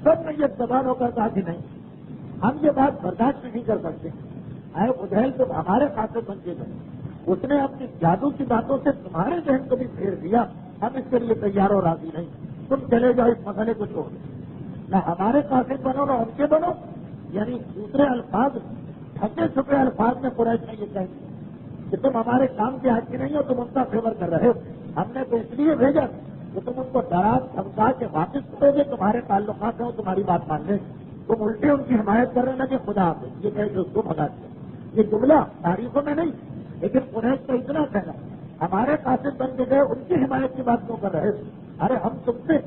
Speaker 1: سب میں یہ زبان ہو کر کہا کہ نہیں، ہم یہ بات برداشت نہیں کر سکتے، اے بدیل تو ہمارے قاصد بن کے گئے، اس نے اپنی جادو کی باتوں سے تمہارے ذہن کو بھی پھیر دیا، ہم اس کے لیے تیار اور راضی نہیں، تم چلے جاؤ، اس مسئلے کو چھوڑ دو، نہ ہمارے قاصد بنو نہ ان کے بنو۔ یعنی دوسرے الفاظ، ڈھکے چھپے الفاظ میں قریش نے یہ کہہ دیا کہ تم ہمارے کام کے حقی نہیں ہو، تم ان کا فیور کر رہے ہو، ہم نے تو اس لیے بھیجا کہ تم ان کو ڈرا دھمکا کے واپس کرو گے، تمہارے تعلقات ہوں، تمہاری بات مان لیں، تم الٹے ان کی حمایت کر رہے نا کہ خدا حافظ، یہ کہہ کے اس کو بھگا دیا۔ یہ جملہ تاریخوں میں نہیں، لیکن قریش کا اتنا کہنا، ہمارے قاصد بن کے گئے، ان کی حمایت کی بات کیوں کر رہے تھے؟ ارے ہم تم سے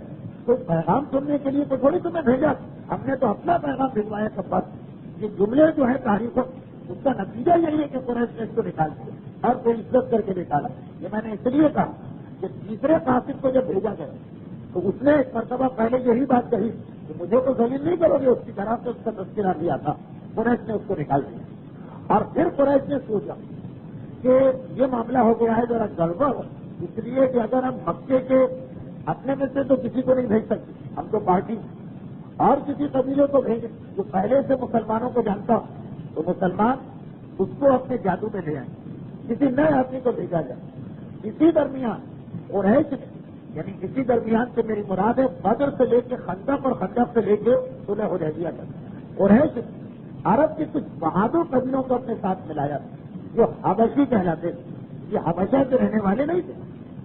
Speaker 1: کوئی پیغام سننے کے لیے تو تھوڑی تمہیں بھیجا، ہم نے تو اپنا پیغام بھجوایا سب بات۔ یہ جملے جو ہے تاریخوں، اس کا نتیجہ یہی ہے کہ قریش نے اس کو نکال دیا اور کوئی عزت کر کے نکالا۔ یہ میں نے اس لیے کہا کہ تیسرے قاصد کو جب بھیجا گیا تو اس نے ایک مرتبہ پہلے یہی بات کہی کہ مجھے تو ذلیل نہیں کرو گے، اس کی طرف سے اس کا تذکرہ دیا تھا، قریش نے اس کو نکال دیا۔ اور پھر قریش نے سوچا کہ یہ معاملہ ہو گیا ہے ذرا گڑبڑ، اس لیے کہ اگر ہم مکے کے اپنے میں سے تو کسی کو نہیں بھیج سکتے، ہم تو پارٹی اور کسی قبیلے کو بھیجیں جو پہلے سے مسلمانوں کو جانتا ہو، تو مسلمان اس کو اپنے جادو میں لے آئیں، کسی نئے آدمی کو بھیجا جائے۔ اسی درمیان قریش نے، یعنی اسی درمیان سے میری مراد ہے بدر سے لے کے خندق اور خندق سے لے کے صلح حدیبیہ تک، قریش عرب کے کچھ بہادر قبیلوں کو اپنے ساتھ ملایا جو حبشی کہلاتے تھے۔ یہ حبشہ کے رہنے والے نہیں تھے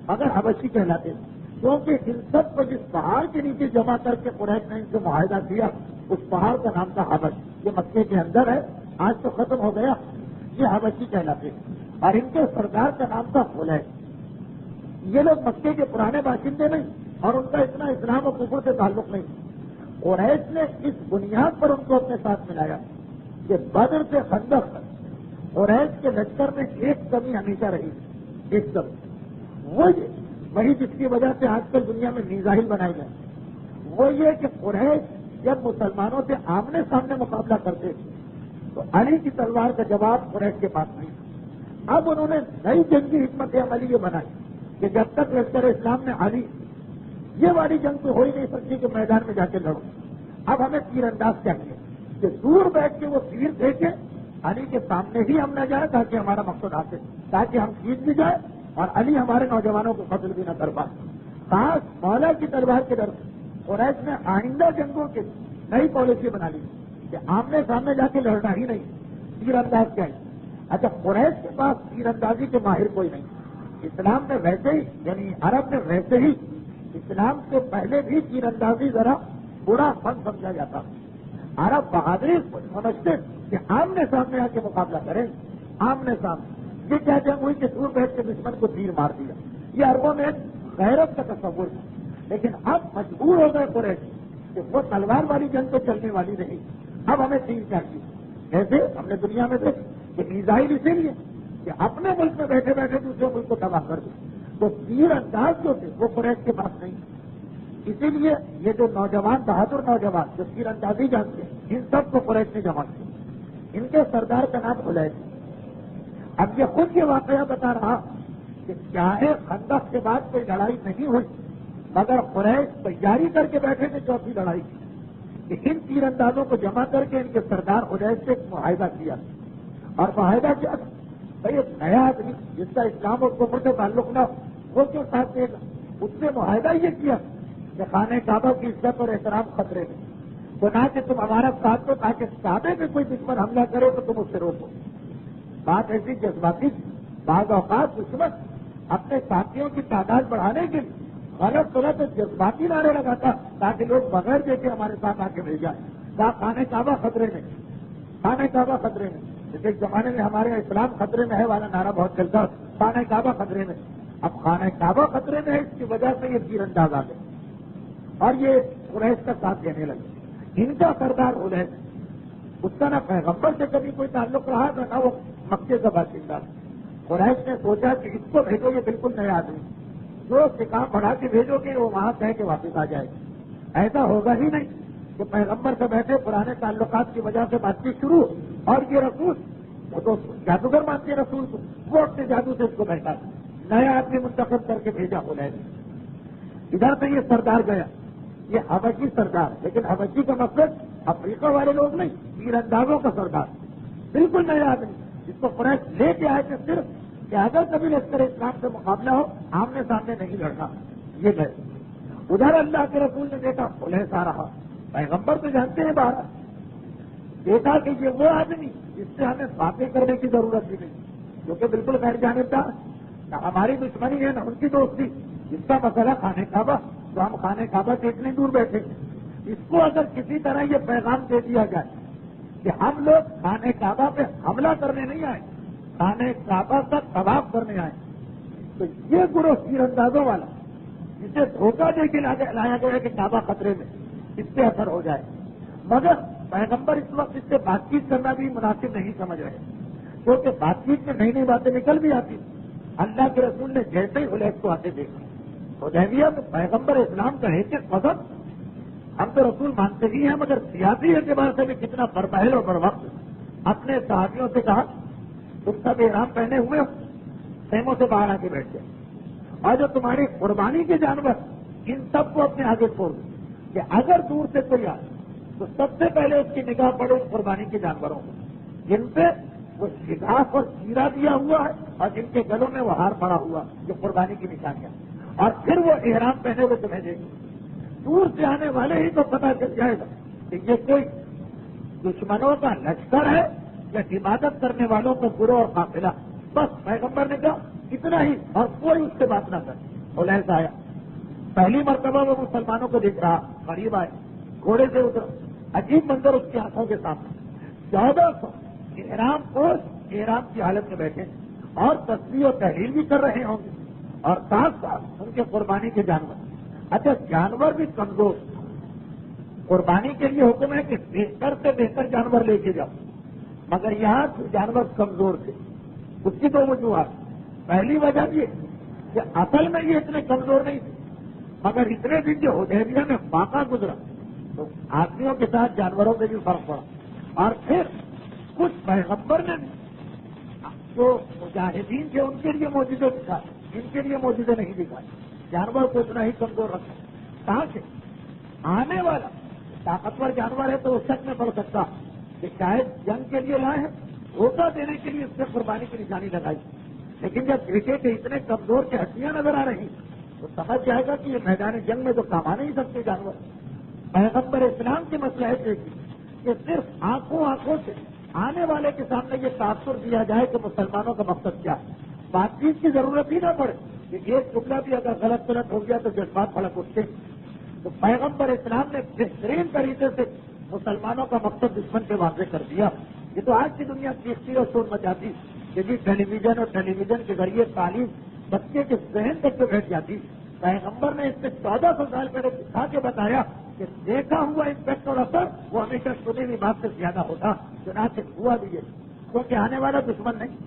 Speaker 1: مگر حبشی کہلاتے تھے، کیونکہ ان سب کو جس پہاڑ کے نیچے جمع کر کے قریش نے ان سے معاہدہ کیا، اس پہاڑ کا نام تھا حبش، یہ مکے کے اندر ہے، آج تو ختم ہو گیا، یہ حبشی کہلاتے تھے، اور ان کے سردار کا نام تھا حلیف۔ یہ لوگ مکے کے پرانے باشندے نہیں اور ان کا اتنا اسلام و کفر سے تعلق نہیں۔ قریش نے اس بنیاد پر ان کو اپنے ساتھ ملایا کہ بدر سے خندق تک قریش کے لشکر میں ایک کمی ہمیشہ رہی، ایک کمی وہی جس کی وجہ سے آج کل دنیا میں میزائل بنائے گئے، وہ یہ کہ قریش جب مسلمانوں سے آمنے سامنے مقابلہ کرتے تھے تو علی کی تلوار کا جواب قریش کے پاس نہیں تھا۔ اب انہوں نے نئی جنگی حکمت عملی یہ بنائی کہ جب تک لشکر اسلام میں علی، یہ والی جنگ تو ہو ہی نہیں سکتی کہ میدان میں جا کے لڑو، اب ہمیں تیر انداز چاہیے کہ دور بیٹھ کے وہ تیر پھینکے، علی کے سامنے ہی ہم نہ جائیں تاکہ ہمارا مقصد حاصل، تاکہ ہم جیت بھی جائیں اور علی ہمارے نوجوانوں کو قتل بھی نہ کر پائے۔ خاص مولا کی تلوار کے ڈر سے قریش نے آئندہ جنگوں کی نئی پالیسی بنا لی کہ آمنے سامنے جا کے لڑنا ہی نہیں، تیر انداز کیا ہے۔ اچھا، قریش کے پاس تیر اندازی کے ماہر کوئی نہیں، اسلام میں ویسے ہی، یعنی عرب میں ویسے ہی اسلام سے پہلے بھی تیر اندازی ذرا برا فن سمجھا جاتا۔
Speaker 2: عرب بہادری سمجھتے کہ آمنے سامنے آ کے مقابلہ کریں، آمنے سامنے. یہ کیا جنگ ہوئی کہ دور بیٹھ کے دشمن کو تیر مار دیا. یہ عربوں میں ایک غیرت کا تصور تھا. لیکن اب مجبور ہو گئے قریش کہ وہ تلوار والی جنگ تو چلنے والی نہیں، اب ہمیں تیر چاہیے. ایسے ہم نے دنیا میں دیکھ کہ میزائل اسی لیے کہ اپنے ملک میں بیٹھے بیٹھے دوسرے ملک کو تباہ کر دیں. تو تیر انداز جو تھے وہ قریش کے پاس نہیں. اسی لیے یہ جو نوجوان بہادر نوجوان جو تیر اندازی جانتے ہیں ان سب کو قریش نے جمع کیا. ان کے سردار کا نام حلیف. اب یہ خود یہ واقعہ بتا رہا کہ چاہے خندق کے بعد کوئی لڑائی نہیں ہوئی مگر قریش تیاری کر کے بیٹھے تھے چوتھی لڑائی کی کہ ان تیر اندازوں کو جمع کر کے ان کے سردار حلیف سے ایک معاہدہ کیا. اور معاہدہ کیا بھائی ایک نیا آدمی جس کا اسلام اور کفر سے تعلق نہ ہو وہ کیوں ساتھ دے گا. اس نے معاہدہ یہ کیا کہ خانہ کعبہ کی عزت اور احترام خطرے میں، تو نہ کہ تم ہمارا ساتھ دو تاکہ کعبے میں کوئی دشمن حملہ کرے تو تم اس سے روکو. بات ایسی جذباتی. بعض اوقات دشمن اپنے ساتھیوں کی تعداد بڑھانے کے لیے غلط غلط جذباتی نعرے لگاتا تاکہ لوگ بغیر دیکھے ہمارے ساتھ آ کے بھیج جائیں. کہا خانہ کعبہ خطرے میں، خانہ کعبہ خطرے میں. جیسے ایک زمانے میں ہمارے اسلام خطرے میں ہے والا نعرہ بہت چلتا، خانہ کعبہ خطرے میں. اب خانہ کعبہ خطرے میں ہے، اس کی وجہ سے یہ تیر انداز آ گئے اور یہ قریش کا ساتھ دینے لگے. ان کا سردار حلیف، اس کا نہ پیغمبر سے کبھی کوئی تعلق رہا نہ وہ مکے کا باشندہ. قریش نے سوچا کہ اس کو بھیجو، یہ بالکل نیا آدمی جو سکام بڑھا کے بھیجو گے وہ وہاں کہہ کے واپس آ جائے گا. ایسا ہوگا ہی نہیں کہ پیغمبر سے بیٹھے پرانے تعلقات کی وجہ سے بات چیت شروع اور یہ رسول وہ تو جادوگر مانتے رسول کو، وہ اپنے جادو سے اس کو بیٹھا نیا آدمی منتخب کر کے بھیجا حلیف. ادھر سے یہ سردار گیا، یہ حبشی سردار، لیکن حبشی کا مقصد افریقہ والے لوگ نہیں، تیر اندازوں کا سردار، بالکل نیا آدمی جس کو قریش لے کے آئے تھے صرف کہ اگر کبھی لشکر اسلام سے مقابلہ ہو آمنے سامنے نہیں لڑنا. یہ گئے. ادھر اللہ کے رسول نے دیکھا حلیف آ رہا. پیغمبر تو جانتے ہیں باہر، دیکھا کہ یہ وہ آدمی جس سے ہمیں باتیں کرنے کی ضرورت بھی نہیں، کیونکہ بالکل غیر جانبدار، نہ ہماری دشمنی ہے نہ ان کی دوستی. اس کا مسئلہ خانہ کعبہ، تو ہم خانہ کعبہ سے اتنی دور بیٹھے. اس کو اگر کسی طرح یہ پیغام دے دیا جائے کہ ہم لوگ خانہ کعبہ پہ حملہ کرنے نہیں آئے، خانہ کعبہ کا طواف کرنے آئے، تو یہ گروہ تیر اندازوں والا جسے دھوکہ دے کے لایا گیا کہ کعبہ خطرے میں، اس سے اثر ہو جائے. مگر پیغمبر اس وقت اس سے بات چیت کرنا بھی مناسب نہیں سمجھ رہے، کیونکہ بات چیت میں نئی نئی باتیں نکل بھی آتی. اللہ کے رسول نے جیسے ہی حلیف کو آتے دیکھا حدیبیہ میں پیغمبر اسلام کا ہے کہ مذہب ہم تو رسول مانتے ہی ہیں مگر سیاسی اعتبار سے بھی کتنا برپہل اور بر وقت اپنے صحابیوں سے کہا تم سب احرام پہنے ہوئے خیموں سے باہر آ کے بیٹھ گئے اور جو تمہاری قربانی کے جانور ان سب کو اپنے آگے چھوڑ دو کہ اگر دور سے کوئی آئے تو سب سے پہلے اس کی نگاہ پڑے اس قربانی کے جانوروں کو جن پہ وہ شگاف اور چیرا دیا ہوا ہے اور جن کے گلوں میں وہ ہار پڑا ہوا جو قربانی کی نشانیاں، اور پھر وہ احرام پہنے ہوئے تمہیں دیں گے. دور سے آنے والے ہی تو پتہ چل جائے گا کہ یہ کوئی دشمنوں کا لشکر ہے یا عبادت کرنے والوں کا گروہ اور قافلہ. بس پیغمبر نے کہا اتنا ہی اور کوئی اس سے بات نہ کر. حلیف آیا، پہلی مرتبہ وہ مسلمانوں کو دیکھ رہا، قریب آئے، گھوڑے سے اترا، عجیب منظر اس کی آنکھوں کے سامنے. 1400 احرام پوش احرام کی حالت میں بیٹھے اور تصویر و تحلیل بھی کر رہے ہوں گے اور ساتھ ساتھ ان کے قربانی کے جانور. اچھا جانور بھی کمزور، قربانی کے لیے حکم ہے کہ بہتر سے بہتر جانور لے کے جاؤ، مگر یہاں جانور کمزور تھے. اس کی دو وجوہات. پہلی وجہ یہ کہ اصل میں یہ اتنے کمزور نہیں تھے مگر اتنے دن جو حدیبیہ میں واقعہ گزرا تو آدمیوں کے ساتھ جانوروں میں بھی فرق پڑا. اور پھر کچھ پیغمبر نے جو مجاہدین تھے ان کے لیے معجزے دکھائے، ان کے لیے معجزے نہیں دکھائے. جانور کو اتنا ہی کمزور رکھا تاکہ آنے والا طاقتور جانور ہے تو اس شک میں پڑ سکتا کہ شاید جنگ کے لیے لائے ہیں، دھوکہ دینے کے لیے اس سے قربانی کی نشانی لگائی. لیکن جب دیکھے کہ اتنے کمزور کی ہڈیاں نظر آ رہی تو سمجھ جائے گا کہ یہ میدان جنگ میں تو کام آ نہیں سکتے جانور. پیغمبر اسلام کی مصلحت دیکھی کہ صرف آنکھوں سے آنے والے کے سامنے یہ تاثر دیا جائے کہ مسلمانوں کا مقصد کیا ہے. بات چیت کی ضرورت ہی نہ پڑے کہ ایک ٹکڑا بھی اگر غلط ہو گیا تو جذبات پھڑک اٹھتے. تو پیغمبر اسلام نے بہترین طریقے سے مسلمانوں کا مقصد دشمن پہ واضح کر دیا. یہ تو آج کی دنیا چیختی اور شور مچاتی کہ جی ٹیلی ویژن اور ٹیلی ویژن کے ذریعے تعلیم بچے کے ذہن تک پہ بیٹھ جاتی. پیغمبر نے اس سے 1400 سال پہلے دکھا کے بتایا کہ دیکھا ہوا امپیکٹ اور اثر وہ ہمیشہ سنی ہوئی بات سے زیادہ ہوتا. چنانچہ ہوا بھی یہ، کیونکہ آنے والا دشمن نہیں،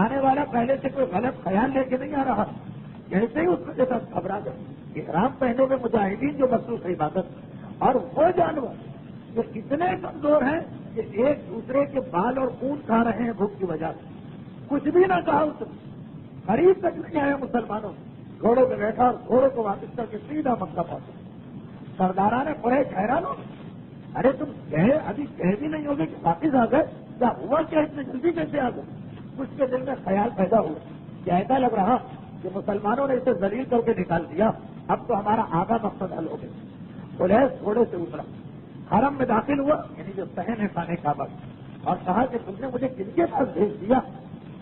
Speaker 2: آنے والا پہلے سے کوئی غلط خیال لے کے نہیں آ رہا. جیسے ہی اس کے ساتھ گھبرا گئے احرام پہنے ہوئے مجاہدین جو مصروف ہے عبادت، اور وہ جانور جو اتنے کمزور ہیں کہ ایک دوسرے کے بال اور خون کھا رہے ہیں بھوک کی وجہ سے. کچھ بھی نہ کہا اس نے، قریب تک نہیں آیا مسلمانوں، گھوڑے پہ بیٹھا اور گھوڑے کو واپس کر کے سیدھا مکہ پہنچا. سرداران نے قریش حیران ہو، ارے تم کہے ابھی کہہ بھی نہیں ہوگے کہ واپس آ گئے، کیا ہوا کیا اتنی جلدی کیسے آ گئے؟ کچھ کے دل میں خیال پیدا ہوا کہ ایسا لگ رہا کہ مسلمانوں نے اسے ذلیل کر کے نکال دیا، اب تو ہمارا آگا مقصد حل ہو گیا. قریش گھوڑے سے اترا، حرم میں داخل ہوا، یعنی جو صحن ہے خانہ کعبہ، اور کہا کہ تم نے مجھے کن کے پاس بھیج دیا؟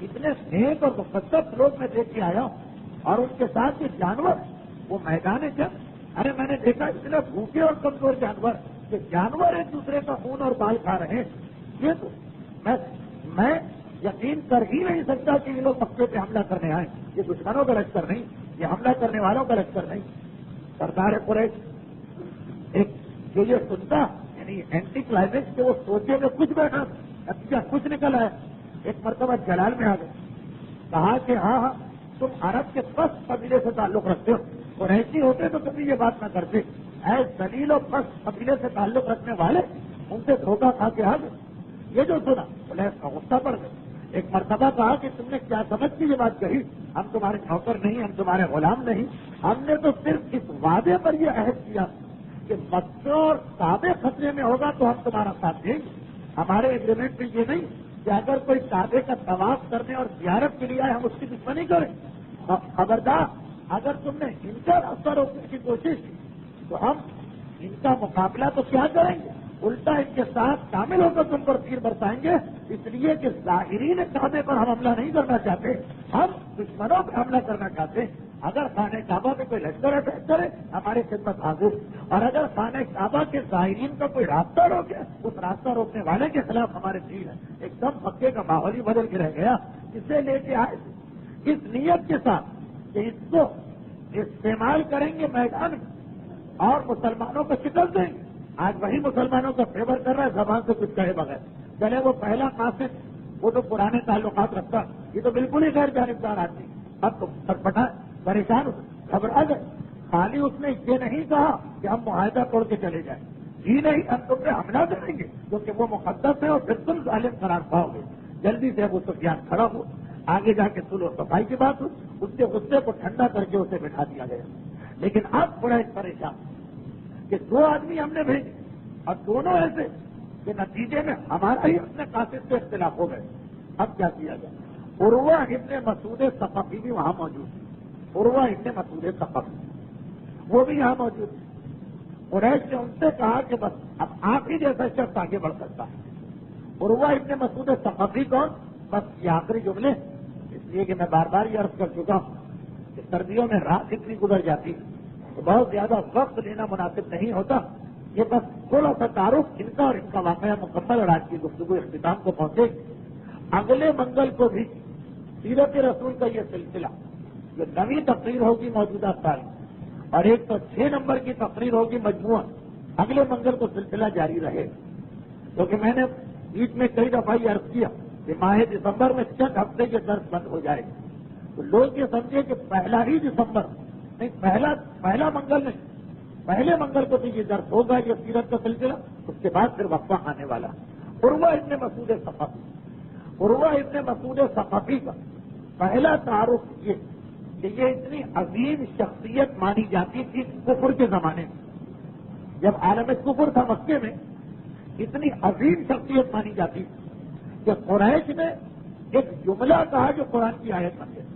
Speaker 2: اتنے نیک اور مقدس لوگ میں دیکھ کے آیا ہوں، اور ان کے ساتھ یہ جانور وہ میدان جنگ. ارے میں نے دیکھا اتنے بھوکے اور کمزور جانور کہ جانور ایک دوسرے کا خون اور بال کھا رہے ہیں. یہ تو میں یقین کر ہی نہیں سکتا کہ یہ لوگ مکے پہ حملہ کرنے آئے. یہ دشمنوں کا لشکر نہیں، یہ حملہ کرنے والوں کا لشکر نہیں. سردار قریش ایک جو یہ سنتا یعنی اینٹی کلائمیکس کے وہ سوچے میں کچھ بیٹھا، نتیجہ کچھ نکل آیا. ایک مرتبہ جلال میں آ گئے، کہا کہ ہاں تم عرب کے پس قبیلے سے تعلق رکھتے ہو، اور ایسی ہوتے تو کبھی یہ بات نہ کرتے. اے ذلیل و پس قبیلے سے تعلق رکھنے والے، ان سے دھوکہ کھا کے آ گئے. یہ جو سنا پولیس کا غصہ پڑ گیا. ایک مرتبہ کہا کہ تم نے کیا سمجھ کے یہ بات کہی؟ ہم تمہارے نوکر نہیں، ہم تمہارے غلام نہیں، ہم نے تو صرف اس وعدے پر یہ عہد کیا کہ مکہ اور کعبے خطرے میں ہوگا تو ہم تمہارا ساتھ دیں گے. ہمارے ایگریمنٹ میں یہ نہیں کہ اگر کوئی کعبے کا طواف کرنے اور زیارت کے لیے آئے ہم اس کی دشمنی کریں. خبردار، اگر تم نے ان کا راستہ روکنے کی کوشش کی تو ہم ان کا مقابلہ تو کیا کریں گے، الٹا ان کے ساتھ شامل ہو کر تم پر تیر برسائیں گے. اس لیے کہ ظاہرین کعبے پر ہم حملہ نہیں کرنا چاہتے، ہم دشمنوں پر حملہ کرنا چاہتے. اگر خانہ کعبہ میں کوئی لشکر اٹیک کرے ہماری خدمت حاضر، اور اگر خانہ کعبہ کے ظاہرین کا کوئی راستہ روکے اس راستہ روکنے والے کے خلاف ہمارے تیر ہے. ایک دم مکے کا ماحول ہی بدل کے رہ گیا. اسے لے کے آئے اس نیت کے ساتھ کہ اس کو استعمال کریں گے میدان میں اور مسلمانوں کو شکست دیں گے. آج وہی مسلمانوں کا فیور کر رہا ہے زبان سے کچھ کہے بغیر. چلے وہ پہلا قاصد وہ تو پرانے تعلقات رکھتا، یہ تو بالکل ہی غیر جانبدار آدمی. اب تو سٹپٹا پریشان ہو گھبرا گئے. خالی اس نے یہ نہیں کہا کہ ہم معاہدہ توڑ کے چلے جائیں، جی نہیں ہم تم پہ حملہ کریں گے کیونکہ وہ مقدس ہے اور پھر تم ظالم قرار پاؤ گے. جلدی سے ابو سفیان کھڑا ہو، آگے جا کے سلو صفائی کی بات ہوئی، اس کے غصے کو ٹھنڈا کر کے اسے بٹھا دیا گیا. لیکن اب بڑا پریشان کہ دو آدمی ہم نے بھیجے اور دونوں ایسے کہ نتیجے میں ہمارا ہی اپنے قاصد سے اختلاف ہو گئے. اب کیا کیا جائے؟ عروہ ابن مسعود ثقفی بھی وہاں موجود ہے. عروہ ابن مسعود ثقفی وہ بھی یہاں موجود ہے. قریش نے ان سے کہا کہ بس اب آپ ہی جیسا شخص آگے بڑھ سکتا ہے. عروہ ابن مسعود ثقفی کون؟ بس یہ آخری جملے، اس لیے کہ میں بار بار یہ عرض کر چکا ہوں کہ سردیوں میں رات اتنی گزر جاتی تو بہت زیادہ وقت لینا مناسب نہیں ہوتا. یہ بس تھوڑا سا تعارف ان کا اور ان کا واقعہ مکمل اور آج کی گفتگو اختتام کو پہنچے. اگلے منگل کو بھی سیرت رسول کا یہ سلسلہ جو نئی تقریر ہوگی موجودہ سال اور 106 نمبر کی تقریر ہوگی مجموعہ، اگلے منگل کو سلسلہ جاری رہے. کیونکہ میں نے بیچ میں کئی دفعہ یہ عرض کیا کہ ماہ دسمبر میں چند ہفتے کے درس بند ہو جائے تو لوگ یہ سمجھے کہ پہلا ہی دسمبر نہیں، پہلا منگل نہیں، پہلے منگل کو بھی یہ درس ہوگا یہ سیرت کا سلسلہ، اس کے بعد پھر وقفہ آنے والا. عروہ ابن مسعود ثقفی، عروہ ابن مسعود ثقفی کا پہلا تعارف یہ کہ یہ اتنی عظیم شخصیت مانی جاتی تھی کفر کے زمانے میں. جب عالم کفر تھا مکے میں اتنی عظیم شخصیت مانی جاتی تھی کہ قریش نے ایک جملہ کہا جو قرآن کی آیت بن گئی،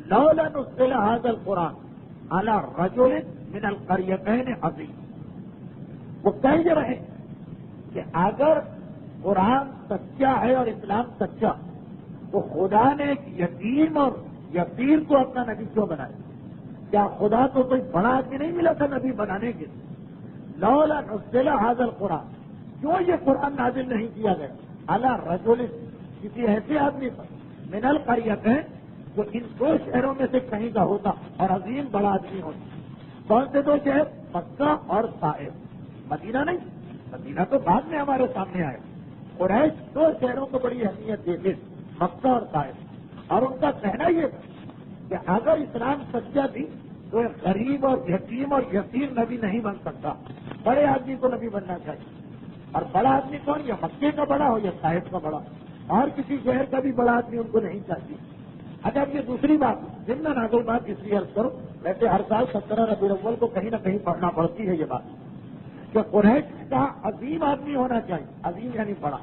Speaker 2: لولا نزل هذا القرآن على رجل من القريتين عظيم. وہ کہہ رہے کہ اگر قرآن سچا ہے اور اسلام سچا تو خدا نے ایک یتیم اور یسیر کو اپنا نبی کیوں بنایا؟ کیا خدا کو کوئی بڑا آدمی نہیں ملا تھا نبی بنانے کے؟ لولا نزل هذا القرآن، کیوں یہ قرآن نازل نہیں کیا گیا علی رجل، کسی ایسے آدمی پر من القریتین جو ان دو شہروں میں سے کہیں کا ہوتا اور عظیم بڑا آدمی ہوتا. کون سے دو شہر؟ مکہ اور طائف. مدینہ نہیں، مدینہ تو بعد میں ہمارے سامنے آئے. قریش دو شہروں کو بڑی اہمیت دیتے، مکہ اور طائف. اور ان کا کہنا یہ تھا کہ اگر اسلام سچا تھی تو ایک غریب اور یتیم اور یسیر نبی نہیں بن سکتا، بڑے آدمی کو نبی بننا چاہیے. اور بڑا آدمی کون؟ یا مکے کا بڑا ہو یا طائف کا بڑا، اور کسی شہر کا بھی بڑا آدمی ان کو نہیں چاہیے. اچھا یہ دوسری بات ضمن نازل بات اس لیے عرض کرو، ویسے ہر سال 17 ربیع الاول کو کہیں نہ کہیں پڑھنا پڑتی ہے یہ بات کہ قریش کا عظیم آدمی ہونا چاہیے. عظیم یعنی بڑا.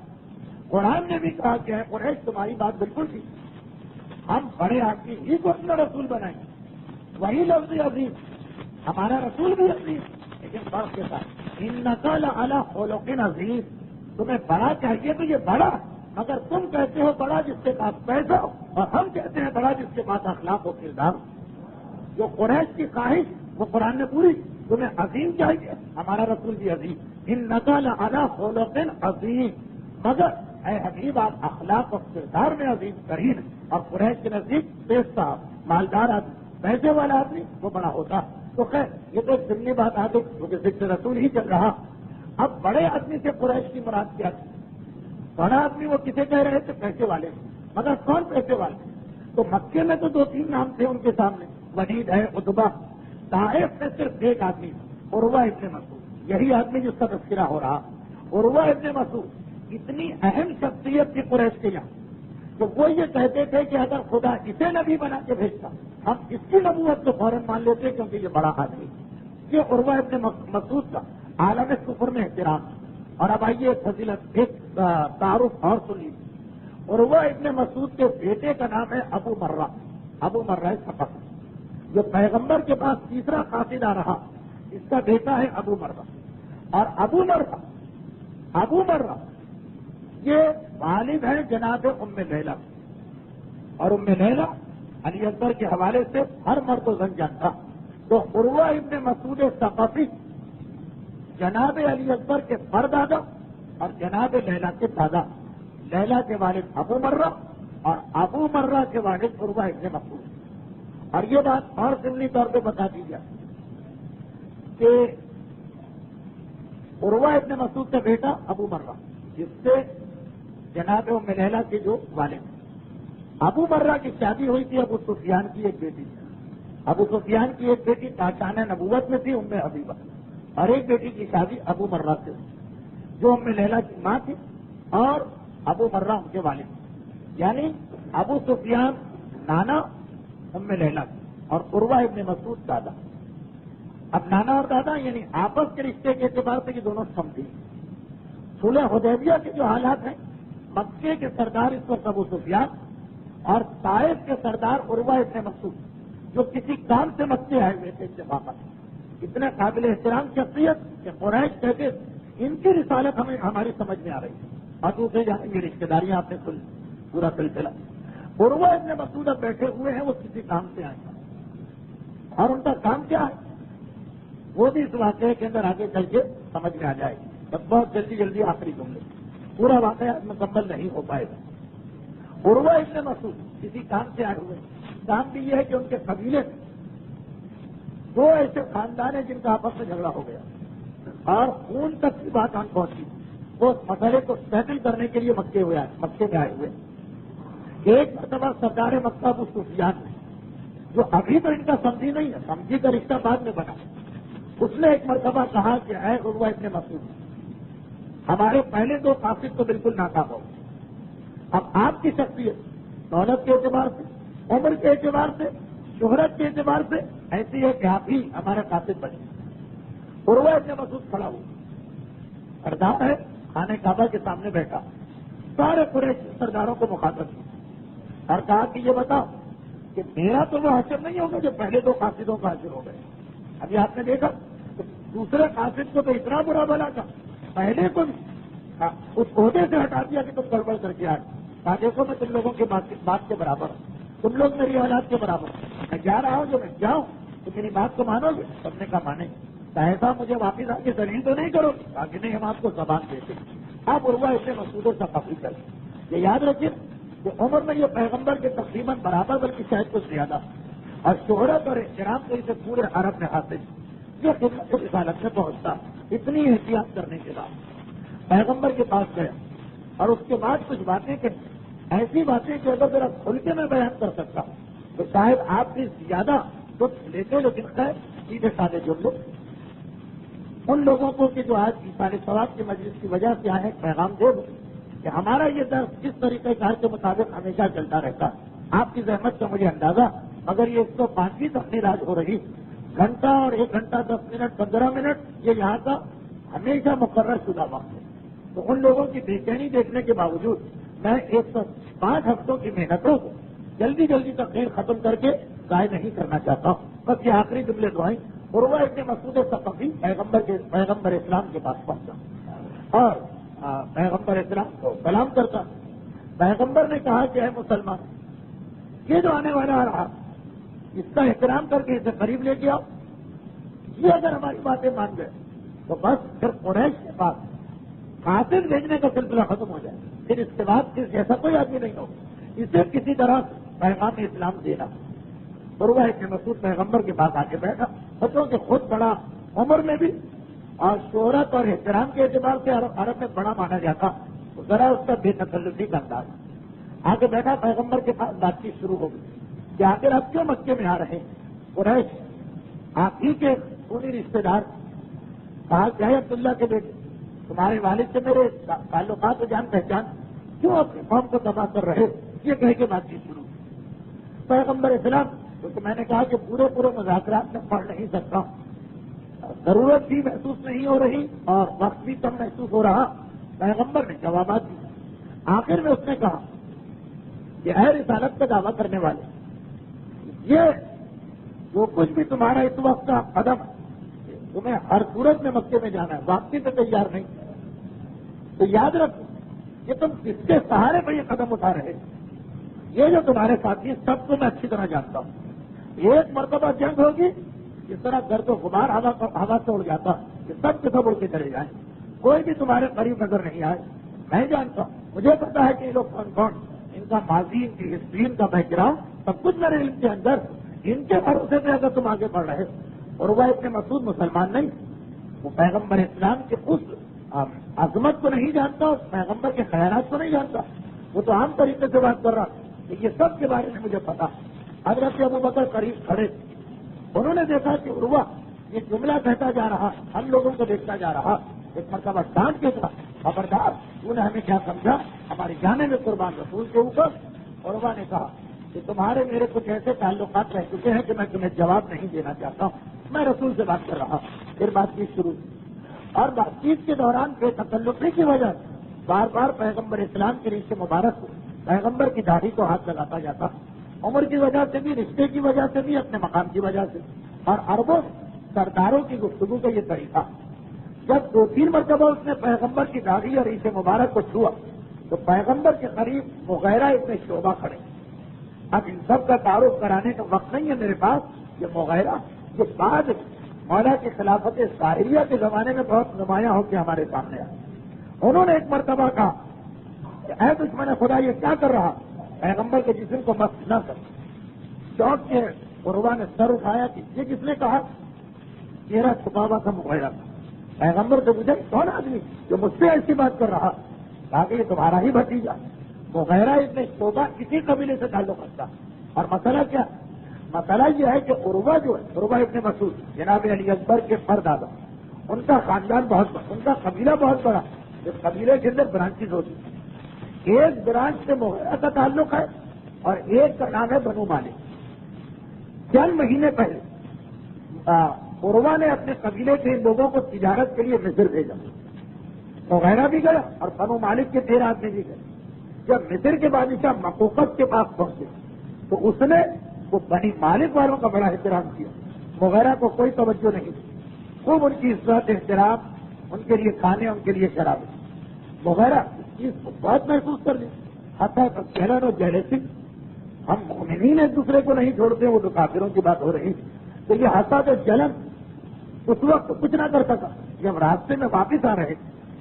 Speaker 2: قرآن نے بھی کہا کہ قریش تمہاری بات بالکل تھی، ہم بڑے آدمی ہی کو اپنا رسول بنائیں. وہی لفظ عظیم، ہمارا رسول بھی عظیم، لیکن فرق کے ساتھ انکا لعلی خلق عظیم. تمہیں بڑا چاہیے تو یہ بڑا، مگر تم کہتے ہو بڑا جس کے پاس پیسہ ہو، اور ہم کہتے ہیں بڑا جس کے پاس اخلاق و کردار. جو قریش کی خواہش وہ قرآن نے پوری. تمہیں عظیم چاہیے، ہمارا رسول بھی عظیم. انکا لعلی خلق عظیم، مگر اے حبیب آپ اخلاق و کردار میں عظیم ترین. اور قریش کے نزدیک پیش صاحب مالدار آدمی، پیسے والا آدمی وہ بڑا ہوتا. تو خیر یہ تو ضمنی بات آ گئی کیونکہ ذکر رسول ہی چل رہا. اب بڑے آدمی سے قریش کی مراد کیا تھی؟ بڑا آدمی وہ کسے کہہ رہے تھے؟ پیسے والے. مگر کون پیسے والے؟ تو مکے میں تو 2-3 نام تھے ان کے سامنے، ولید ہے، عتبہ. طائف میں صرف ایک آدمی عروہ ابن مسعود، یہی آدمی جس کا تذکرہ ہو رہا. عروہ ابن مسعود اتنی اہم شخصیت تھی قریش کے یہاں تو وہ یہ کہتے تھے کہ اگر خدا اسے نبی بنا کے بھیجتا ہم اس کی نبوت کو فوراً مان لیتے کیونکہ یہ بڑا آدمی. یہ عروہ ابن مسعود کا عالم کفر میں احترام. اور اب آئیے فضیلت ایک تعارف اور سن لیجیے. عروہ ابن مسعود کے بیٹے کا نام ہے ابو مرہ. ابو مرہ سفر جو پیغمبر کے پاس تیسرا قاصدہ رہا، اس کا بیٹا ہے ابو مرہ. اور ابو مرہ یہ والد ہے جناب ام لیلہ. اور ام لیلہ علی اکبر کے حوالے سے ہر مرد و زن جانتا. تو عروہ ابن مسعود ثقفی جناب علی اکبر کے پردادا اور جناب لیلہ کے دادا. لیلہ کے والد ابو مرہ اور ابو مرہ کے والد عروہ ابن مسعود. اور یہ بات اور ضمنی طور پہ بتا دی جائے کہ عروہ ابن مسعود کا بیٹا ابو مرہ جس سے جناب ام لیلہ کے جو والد ہیں. ابو مرہ کی شادی ہوئی تھی ابو سفیان کی ایک بیٹی. ابو سفیان کی ایک بیٹی تاجانہ نبوت میں تھی ام حبیبہ، اور ایک بیٹی کی شادی ابو مرہ سے جو ام لیلہ کی ماں تھی اور ابو مرہ ان کے والد. یعنی ابو سفیان نانا ام لیلہ اور عروہ ابن مسعود دادا. اب نانا اور دادا یعنی آپس کے رشتے کے اعتبار سے یہ دونوں سمجھی. صلح حدیبیہ کے جو حالات ہیں، مکے کے سردار اس وقت ابو سفیان اور طائف کے سردار عروہ ابن مسعود جو کسی کام سے مکے آئے ہوئے تھے اتفاقا. اتنے قابل احترام شخصیت کہ قریش کہتے ان کی رسالت ہمیں ہماری سمجھ میں آ رہی ہے. اور دوسرے جانے کی رشتے داریاں آپ نے سن پورا سلسلہ. عروہ ابن مسعود اب بیٹھے ہوئے ہیں، وہ کسی کام سے آئے ہیں اور ان کا کام کیا ہے وہ بھی اس واقعے کے اندر آگے چل کے سمجھ میں آ جائے گی. بس بہت جلدی آخری جملے، پورا واقعہ مکمل نہیں ہو پائے گا. عروہ ابن مسعود کسی کام سے آئے ہوئے. کام بھی یہ ہے کہ ان کے قبیلے میں 2 ایسے خاندان ہیں جن کا آپس میں جھگڑا ہو گیا اور خون تک کی بات آن پہنچی. وہ اس مسئلے کو سیٹل کرنے کے لیے مکے میں آئے ہوئے. ایک مرتبہ سردار مکہ ابو سفیان نے جو ابھی تو ان کا سمجھی نہیں ہے، سمجھی کا رشتہ بعد میں بنا، اس نے ایک مرتبہ کہا کہ اے عروہ ابن مسعود ہمارے پہلے 2 قاصد تو بالکل ناکام ہو. اب آپ کی شخصیت دولت کے اعتبار سے، عمر کے اعتبار سے، شہرت کے اعتبار سے ایسی ہے کہ آپ ہی ہمارے قاصد بنے. عروہ ابن مسعود کھڑا ہوا، سردار ہے، خانہ کعبہ کے سامنے بیٹھا، سارے قریش سرداروں کو مخاطب کیا اور کہا کہ یہ بتاؤ کہ میرا تو وہ حشر نہیں ہوگا جو پہلے 2 قاصدوں کا حشر ہو گئے. ابھی آپ نے دیکھا دوسرے قاصد کو تو اتنا برا بلا تھا، پہلے کو اس عہدے سے ہٹا دیا کہ تم گڑبڑ کر کے آئے. کہا دیکھو میں تم لوگوں کے بات کے برابر ہوں، تم لوگ میری اولاد کے برابر ہوں. میں جا رہا ہوں، جو میں جاؤں تو میری بات کو مانو گے؟ سب نے کہا مانے. ایسا مجھے واپس آ کے دلیل تو نہیں کرو تاکہ نہیں ہم آپ کو زبان دیتے. آپ عروہ ابن مسعود سے قبول کریں. یہ یاد رکھیں کہ عمر میں یہ پیغمبر کے تقریباً برابر بلکہ شاید کچھ زیادہ اور شہرت اور احترام کو اسے پورے عرب میں حاصل یہ خدمت رسالت میں پہنچتا. اتنی احتیاط کرنے کے بعد پیغمبر کے پاس گیا اور اس کے بعد کچھ باتیں کہ ایسی باتیں کہ اگر ذرا کھل کے میں بیان کر سکتا ہوں تو شاید آپ سے زیادہ کچھ لیتے لیکن خیر سیدھے سادے جو لوگ ان لوگوں کو کہ جو آج سارے ثواب کی مجلس کی وجہ سے آئے پیغام دے دو کہ ہمارا یہ درس کس طریقے کار کے مطابق ہمیشہ چلتا رہتا. آپ کی زحمت کا مجھے اندازہ اگر یہ 105ویں تقریر آج ہو رہی گھنٹہ اور 1 گھنٹہ 10 منٹ 15 منٹ یہ یہاں کا ہمیشہ مقرر شدہ وقت ہے. تو ان لوگوں کی بے چینی دیکھنے کے باوجود میں 105 ہفتوں کی محنتوں کو جلدی جلدی تقریر ختم کر کے ضائع نہیں کرنا چاہتا ہوں. بس یہ آخری جملے دعائیں. عروہ ابن مسعود ثقفی پیغمبر اسلام کے پاس پہنچا اور پیغمبر اسلام کو سلام کرتا. پیغمبر نے کہا کہ اے مسلمان یہ جو آنے والا رہا اس کا احترام کر کے اسے قریب لے کے آؤ. یہ اگر ہماری باتیں مان گئے تو بس پھر قریش کے پاس قاصد بھیجنے کا سلسلہ ختم ہو جائے. پھر اس کے بعد ایسا کوئی آدمی نہیں ہو اسے کسی طرح پیغام اسلام دینا. عروہ ابن مسعود پیغمبر کے پاس آ کے بیٹھا. بچوں کہ خود بڑا عمر میں بھی اور شہرت اور احترام کے اعتبار سے عرب میں بڑا مانا جاتا تو ذرا اس کا بے تکلفی کا انداز آ کے بیٹھا. پیغمبر کے پاس بات چیت شروع ہو گئی کہ آخر آپ کیوں مکے میں آ رہے ہیں؟ قریش آپ ہی کے خونی رشتے دار کہا کہ ہے عبداللہ کے بیٹے تمہارے والد سے میرے تعلقات و جان پہچان کیوں اپنی قوم کو تباہ کر رہے یہ کہہ کے بات چیت شروع. پیغمبر اسلام تو میں نے کہا کہ پورے مذاکرات میں پڑھ نہیں سکتا. ضرورت بھی محسوس نہیں ہو رہی اور وقت بھی کم محسوس ہو رہا. پیغمبر نے جوابات دی. آخر میں اس نے کہا کہ اے رسالت کا دعویٰ کرنے والے یہ جو کچھ بھی تمہارا اس وقت کا قدم ہے تمہیں ہر صورت میں مکے میں جانا ہے واپسی سے تیار نہیں تو یاد رکھو کہ تم کس کے سہارے پہ یہ قدم اٹھا رہے یہ جو تمہارے ساتھی سب کو میں اچھی طرح جانتا ہوں. ایک مرتبہ جنگ ہوگی اس طرح گرد و غبار ہوا سے اڑ جاتا کہ سب کے سب اڑ کے چلے جائیں کوئی بھی تمہارے قریب نظر نہیں آئے. میں جانتا ہوں مجھے پتا ہے کہ یہ لوگ کون ان کا ماضی ان کی ہسٹری ان کا بیک گراؤنڈ سب کچھ میرے علم کے اندر ان کے بھروسے میں اگر تم آگے بڑھ رہے اور وہ ابن مسعود مسلمان نہیں وہ پیغمبر اسلام کے اس عظمت کو نہیں جانتا اور پیغمبر کے خیالات کو نہیں جانتا. وہ تو عام طریقے سے بات کر رہا کہ یہ سب کے بارے میں مجھے پتا. حضرت ابوبکر قریب کھڑے انہوں نے دیکھا کہ عروہ یہ جملہ کہتا جا رہا ہم لوگوں کو دیکھتا جا رہا. ایک مرتبہ ڈانٹ کے تھا خبردار تو نے ہمیں کیا سمجھا ہماری جانے میں قربان رسول کے اوپر. عروہ نے کہا کہ تمہارے میرے کچھ ایسے تعلقات رہ چکے ہیں کہ میں تمہیں جواب نہیں دینا چاہتا ہوں. میں رسول سے بات کر رہا. پھر بات چیت شروع اور بات چیت کے دوران بے تکلفی کی وجہ سے بار بار پیغمبر اسلام کے ریشے مبارک کو پیغمبر کی داڑھی کو ہاتھ لگاتا جاتا. عمر کی وجہ سے بھی رشتے کی وجہ سے بھی اپنے مقام کی وجہ سے اور اربوں سرداروں کی گفتگو کا یہ طریقہ. جب 2-3 مرتبہ اس نے پیغمبر کی داڑھی اور ریشے مبارک کو چھوا تو پیغمبر کے قریب مغیرہ اتنے شعبہ کھڑے. اب ان سب کا تعارف کرانے کا وقت نہیں ہے میرے پاس. یہ مغیرہ جو بعد مولا کی خلافت ظاہریہ کے زمانے میں بہت نمایاں ہو کے ہمارے سامنے آئے. انہوں نے ایک مرتبہ کہا کہ اے دشمن خدا یہ کیا کر رہا پیغمبر کے جسم کو مست نہ کر. چوک کے عروہ نے سر اٹھایا کہ یہ کس نے کہا چہرہ چھپا ہوا تھا مغیرہ تھا. پیغمبر سے مجھے کون آدمی جو مجھ سے ایسی بات کر رہا کہا کہ یہ تمہارا ہی بھتیجا مغیرہ اتنے شعبہ کسی قبیلے سے تعلق رکھتا. اور مسئلہ کیا مسئلہ یہ ہے کہ عروہ جو ہے عروہ ابن مسعود جناب علی اکبر کے پردادا ان کا خاندان بہت بڑا ان کا قبیلہ بہت بڑا. اس قبیلے کے اندر برانچز ہوتی ہیں. ایک برانچ سے مغیرہ کا تعلق ہے اور ایک کا نام ہے بنو مالک. چند مہینے پہلے عروہ نے اپنے قبیلے کے لوگوں کو تجارت کے لیے مصر بھیجا. مغیرہ بھی گیا اور بنو مالک کے 13 آدمی بھی گئے. جب مصر کے بادشاہ مقوقت کے پاس پہنچے تو اس نے وہ بنی مالک والوں کا بڑا احترام کیا. مغیرہ کو کوئی توجہ نہیں دی. خوب ان کی عزت احترام ان کے لیے کھانے ان کے لیے شراب. مغیرہ اس چیز کو بہت محسوس کر لی. حتیٰ کہلن اور جیلسی ہم مومنین ایک دوسرے کو نہیں چھوڑتے وہ تو کافروں کی بات ہو رہی. تو یہ حسد و جلن اس وقت کچھ نہ کر سکا. جب راستے میں واپس آ رہے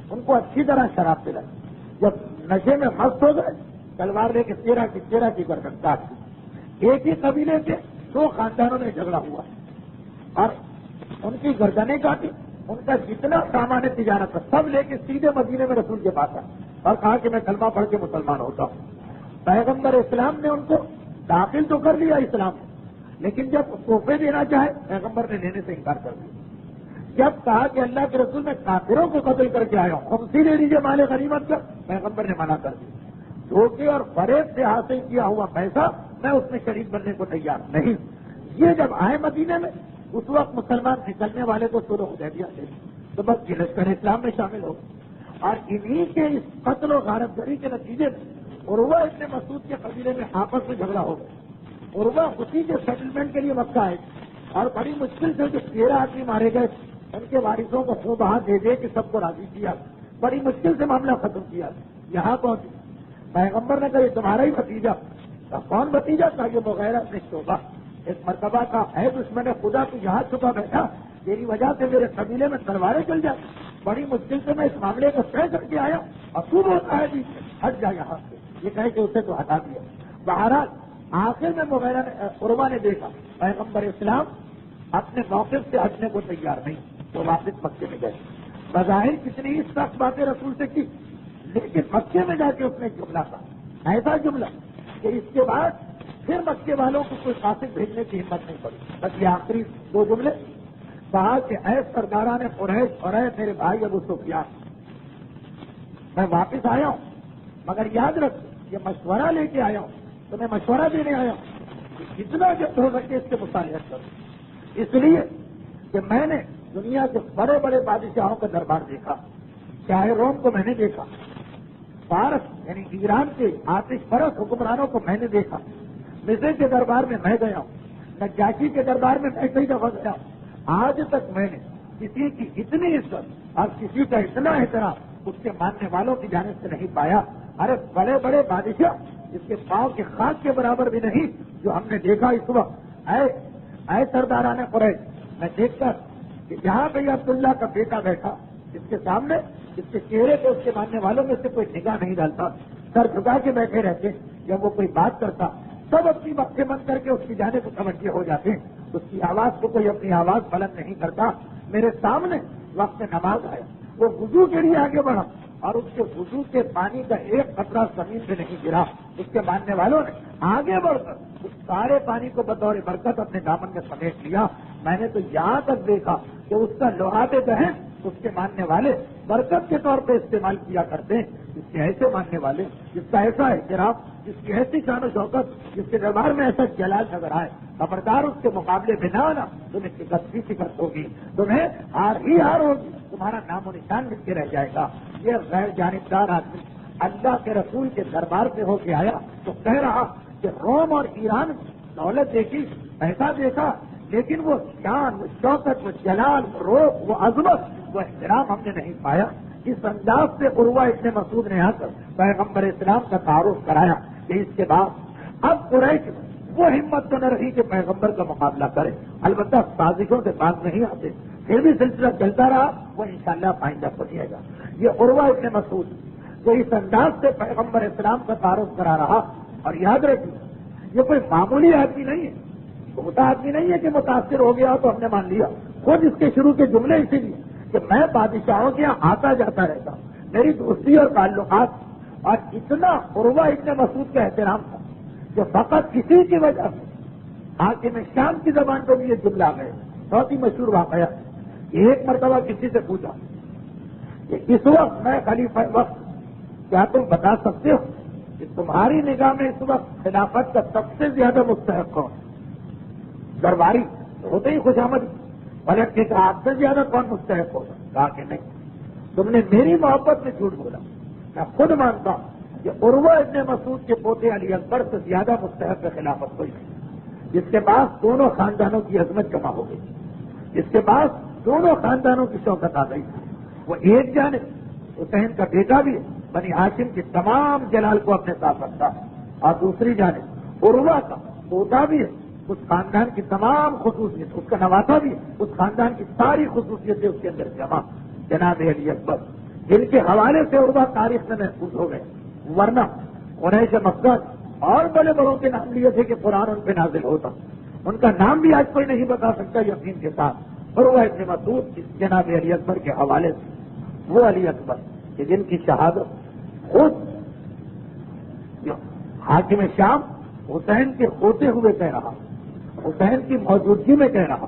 Speaker 2: ان کو اچھی طرح شراب پلائی. جب نشے میں مست ہو گئے تلوار لے کے تیرہ کی گردن کاٹ دی. ایک ہی قبیلے کے 2 خاندانوں میں جھگڑا ہوا اور ان کی گردنیں کاٹی. ان کا جتنا سامان تجارت تھا سب لے کے سیدھے مدینے میں رسول کے پاس آئے اور کہا کہ میں کلمہ پڑھ کے مسلمان ہوتا ہوں. پیغمبر اسلام نے ان کو داخل تو کر لیا اسلام میں, لیکن جب تحفے دینا چاہے پیغمبر نے لینے سے انکار کر دیا. جب کہا کہ اللہ کے رسول میں کافروں کو قتل کر کے آیا ہوں, خمسی لے لیجیے مال غنیمت کا, پیغمبر نے منع کر دیا. دھوکے اور فریب سے حاصل کیا ہوا پیسہ میں اس میں شریک بننے کو تیار نہیں. یہ جب آئے مدینے میں اس وقت مسلمان نکلنے والے تو صلح حدیبیہ تھے, تو بس لشکر اسلام میں شامل ہو. اور انہی کے اس قتل و غارت گری کے نتیجے میں عروہ ابن مسعود کے قبیلے میں آپس میں جھگڑا ہو گیا. عروہ اسی کے سیٹلمنٹ کے لیے مکہ آئے اور بڑی مشکل سے جو 13 آدمی مارے گئے ان کے وارثوں کو خوب ہاتھ دے کے سب کو راضی کیا. بڑی مشکل سے معاملہ ختم کیا. یہاں پہنچے پیغمبر نے کہا یہ تمہارا ہی بھتیجا. کون بھتیجا تھا؟ یہ مغیرہ بن شعبہ. ایک مرتبہ کا ہے دشمن خدا تو یہاں چھپا بیٹھا, تیری وجہ سے میرے قبیلے میں تلواریں چل جائیں. بڑی مشکل سے میں اس معاملے کو طے کر کے آیا اور تو ہوتا ہے جی ہٹ جا یہاں سے. یہ کہے کہ اسے تو ہٹا دیا. بہرحال آخر میں مغیرہ نے عروہ نے دیکھا پیغمبر اسلام اپنے موقف سے ہٹنے کو تیار نہیں, تو واپس مکے میں گئے. بظاہر کتنی ہی سخت باتیں رسول سے کی, لیکن مکے میں جا کے اس نے جملہ کہا, ایسا جملہ کہ اس کے بعد پھر مکے والوں کو کوئی قاصد بھیجنے کی ہمت نہیں پڑی. بس یہ آخری 2 جملے کہا کہ اے سرداران قریش اور اے میرے بھائی ابو سفیان, میں واپس آیا ہوں مگر یاد رکھ یہ مشورہ لے کے آیا ہوں, تو میں مشورہ دینے آیا ہوں کہ جتنا جب ہو سکے اس کے مصالحت کروں. اس لیے کہ میں نے دنیا کے بڑے بڑے بادشاہوں کا دربار دیکھا, چاہے روم کو میں نے دیکھا, فارس یعنی ایران کے آتش پرست حکمرانوں کو میں نے دیکھا, مصر کے دربار میں میں گیا ہوں, نجاشی کے دربار میں کئی دفعہ گیا ہوں. آج تک میں نے کسی کی اتنی عزت اور کسی کا اتنا احترام اس کے ماننے والوں کی جانب سے نہیں پایا. ارے بڑے بڑے بادشاہ اس کے پاؤں کے خاک کے برابر بھی نہیں جو ہم نے دیکھا اس وقت. اے سرداران قریش, میں دیکھ کر کہ جہاں پہ عبداللہ کا بیٹا بیٹھا اس کے سامنے اس کے چہرے پہ اس کے ماننے والوں میں سے کوئی نگاہ نہیں ڈالتا, سر جھکا کے بیٹھے رہتے. جب وہ کوئی بات کرتا سب اپنی باتیں بند کر کے اس کی جانب متوجہ ہو جاتے. اس کی آواز کو کوئی اپنی آواز بلند نہیں کرتا. میرے سامنے وقت نماز آیا, وہ وضو کے لیے آگے بڑھا اور اس کے وضو کے پانی کا ایک قطرہ زمین پہ نہیں گرا. اس کے ماننے والوں نے آگے بڑھ کر اس سارے پانی کو بطور برکت اپنے دامن میں سمیٹ لیا. میں نے تو یہاں تک دیکھا کہ اس کا لوہاب دہن اس کے ماننے والے برکت کے طور پہ استعمال کیا کرتے ہیں. جس کے ایسے ماننے والے, جس کا ایسا احترام, جس کی ایسی شان و شوکت, جس کے دربار میں ایسا جلال نظر آئے, خبردار اس کے مقابلے میں نہ آنا. تمہیں شکست ہوگی, تمہیں ہار ہی ہار ہوگی, تمہارا نام و نشان مل کے رہ جائے گا. یہ غیر جانبدار آدمی اللہ کے رسول کے دربار سے ہو کے آیا تو کہہ رہا کہ روم اور ایران دولت دیکھی, پیسہ دیکھا, لیکن وہ شان, وہ شوکت, وہ جلال, وہ روب, وہ عظمت, وہ احترام ہم نے نہیں پایا. اس انداز سے عروہ ابن مسعود نے آ کر پیغمبر اسلام کا تعارف کرایا کہ اس کے بعد اب قریش وہ ہمت تو نہ رہی کہ پیغمبر کا مقابلہ کرے. البتہ سازشوں سے باز نہیں آتے, پھر بھی سلسلہ چلتا رہا. وہ انشاءاللہ پائندہ پہنچے گا. یہ عروہ ابن مسعود جو اس انداز سے پیغمبر اسلام کا تعارف کرا رہا, اور یاد رکھیے یہ کوئی معمولی آدمی نہیں ہے, چھوٹا آدمی نہیں ہے کہ متاثر ہو گیا تو ہم نے مان لیا. خود اس کے شروع کے جملے اسی لیے کہ میں بادشاہوں کے یہاں آتا جاتا رہتا, میری دوستی اور تعلقات, اور اتنا عروہ ابن مسعود کا احترام تھا جو فقط کسی کی وجہ سے حاکم شام کی زبان کو بھی یہ جملہ آ گئے. بہت ہی مشہور واقعہ. ایک مرتبہ کسی سے پوچھا کہ اس وقت میں خلیفہ وقت, کیا تم بتا سکتے ہو کہ تمہاری نگاہ میں اس وقت خلافت کا سب سے زیادہ مستحق کون؟ درباری ہوتے ہی خوشامد پلٹ کے کہا آپ سے زیادہ کون مستحق ہوگا؟ کہا کہ نہیں, تم نے میری محبت میں جھوٹ بولا. میں خود مانتا ہوں کہ عروہ ابن مسعود کے پوتے علی اکبر سے زیادہ مستحق خلافت کوئی نہیں, جس کے پاس دونوں خاندانوں کی عظمت جمع ہو گئی, جس کے پاس دونوں خاندانوں کی شوکت آ گئی. وہ ایک جانب حسین کا بیٹا بھی بنی ہاشم کی تمام جلال کو اپنے ساتھ رکھتا ہے, اور دوسری جانب عروہ کا پوتا بھی ہے اس خاندان کی تمام خصوصیت، اس کا نواسا بھی، اس خاندان کی ساری خصوصیتیں اس کے اندر جمع، جناب علی اکبر، جن کے حوالے سے اردو تاریخ میں محفوظ ہو گئے، ورنہ قریش مکہ اور بڑے بڑوں کے نام لیے تھے کہ قرآن ان پہ نازل ہوتا، ان کا نام بھی آج کوئی نہیں بتا سکتا یقین کے ساتھ۔ اور وہ ابن مسعود جناب علی اکبر کے حوالے سے، وہ علی اکبر کہ جن کی شہادت خود حاکم شام حسین کے ہوتے ہوئے کہہ رہا، حسین کی موجودگی میں کہہ رہا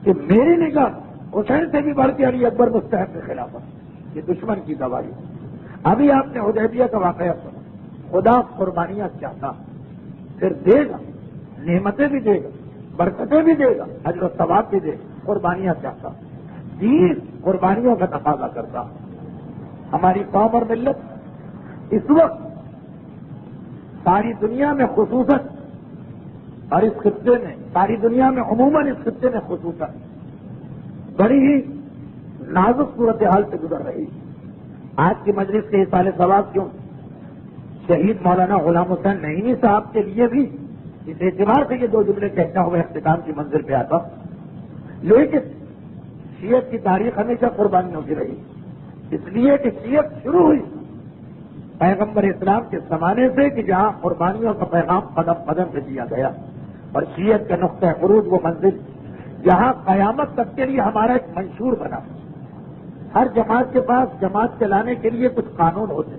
Speaker 2: کہ میری نگاہ حسین سے بھی بڑھ کے علی اکبر مستحق کے خلاف ہے، یہ دشمن کی گواہی۔ ابھی آپ نے حدیبیہ کا واقعہ سنا، خدا قربانیاں چاہتا پھر دے گا، نعمتیں بھی دے گا، برکتیں بھی دے گا، اجر و ثواب بھی دے گا، قربانیاں چاہتا، دین قربانیوں کا تقاضا کرتا۔ ہماری قوم اور ملت اس وقت ساری دنیا میں خصوصاً اور اس خطے میں، ساری دنیا میں عموماً اس خطے میں خصوصاً بڑی ہی نازک صورتحال سے گزر رہی۔ آج کی مجلس کے اصال ثواب کیوں شہید مولانا غلام حسین نعیمی صاحب کے لیے بھی اس اعتبار سے یہ دو جملے کہتا ہوا اختتام کی منزل پہ آتا، لیکن شیعت کی تاریخ ہمیشہ قربانیوں کی رہی، اس لیے کہ شیعت شروع ہوئی پیغمبر اسلام کے زمانے سے کہ جہاں قربانیوں کا پیغام قدم قدم سے دیا گیا، اور شیعت کا نقطہ عروج وہ منزل جہاں قیامت تک کے لیے ہمارا ایک منشور بنا۔ ہر جماعت کے پاس جماعت چلانے کے لیے کچھ قانون ہوتے،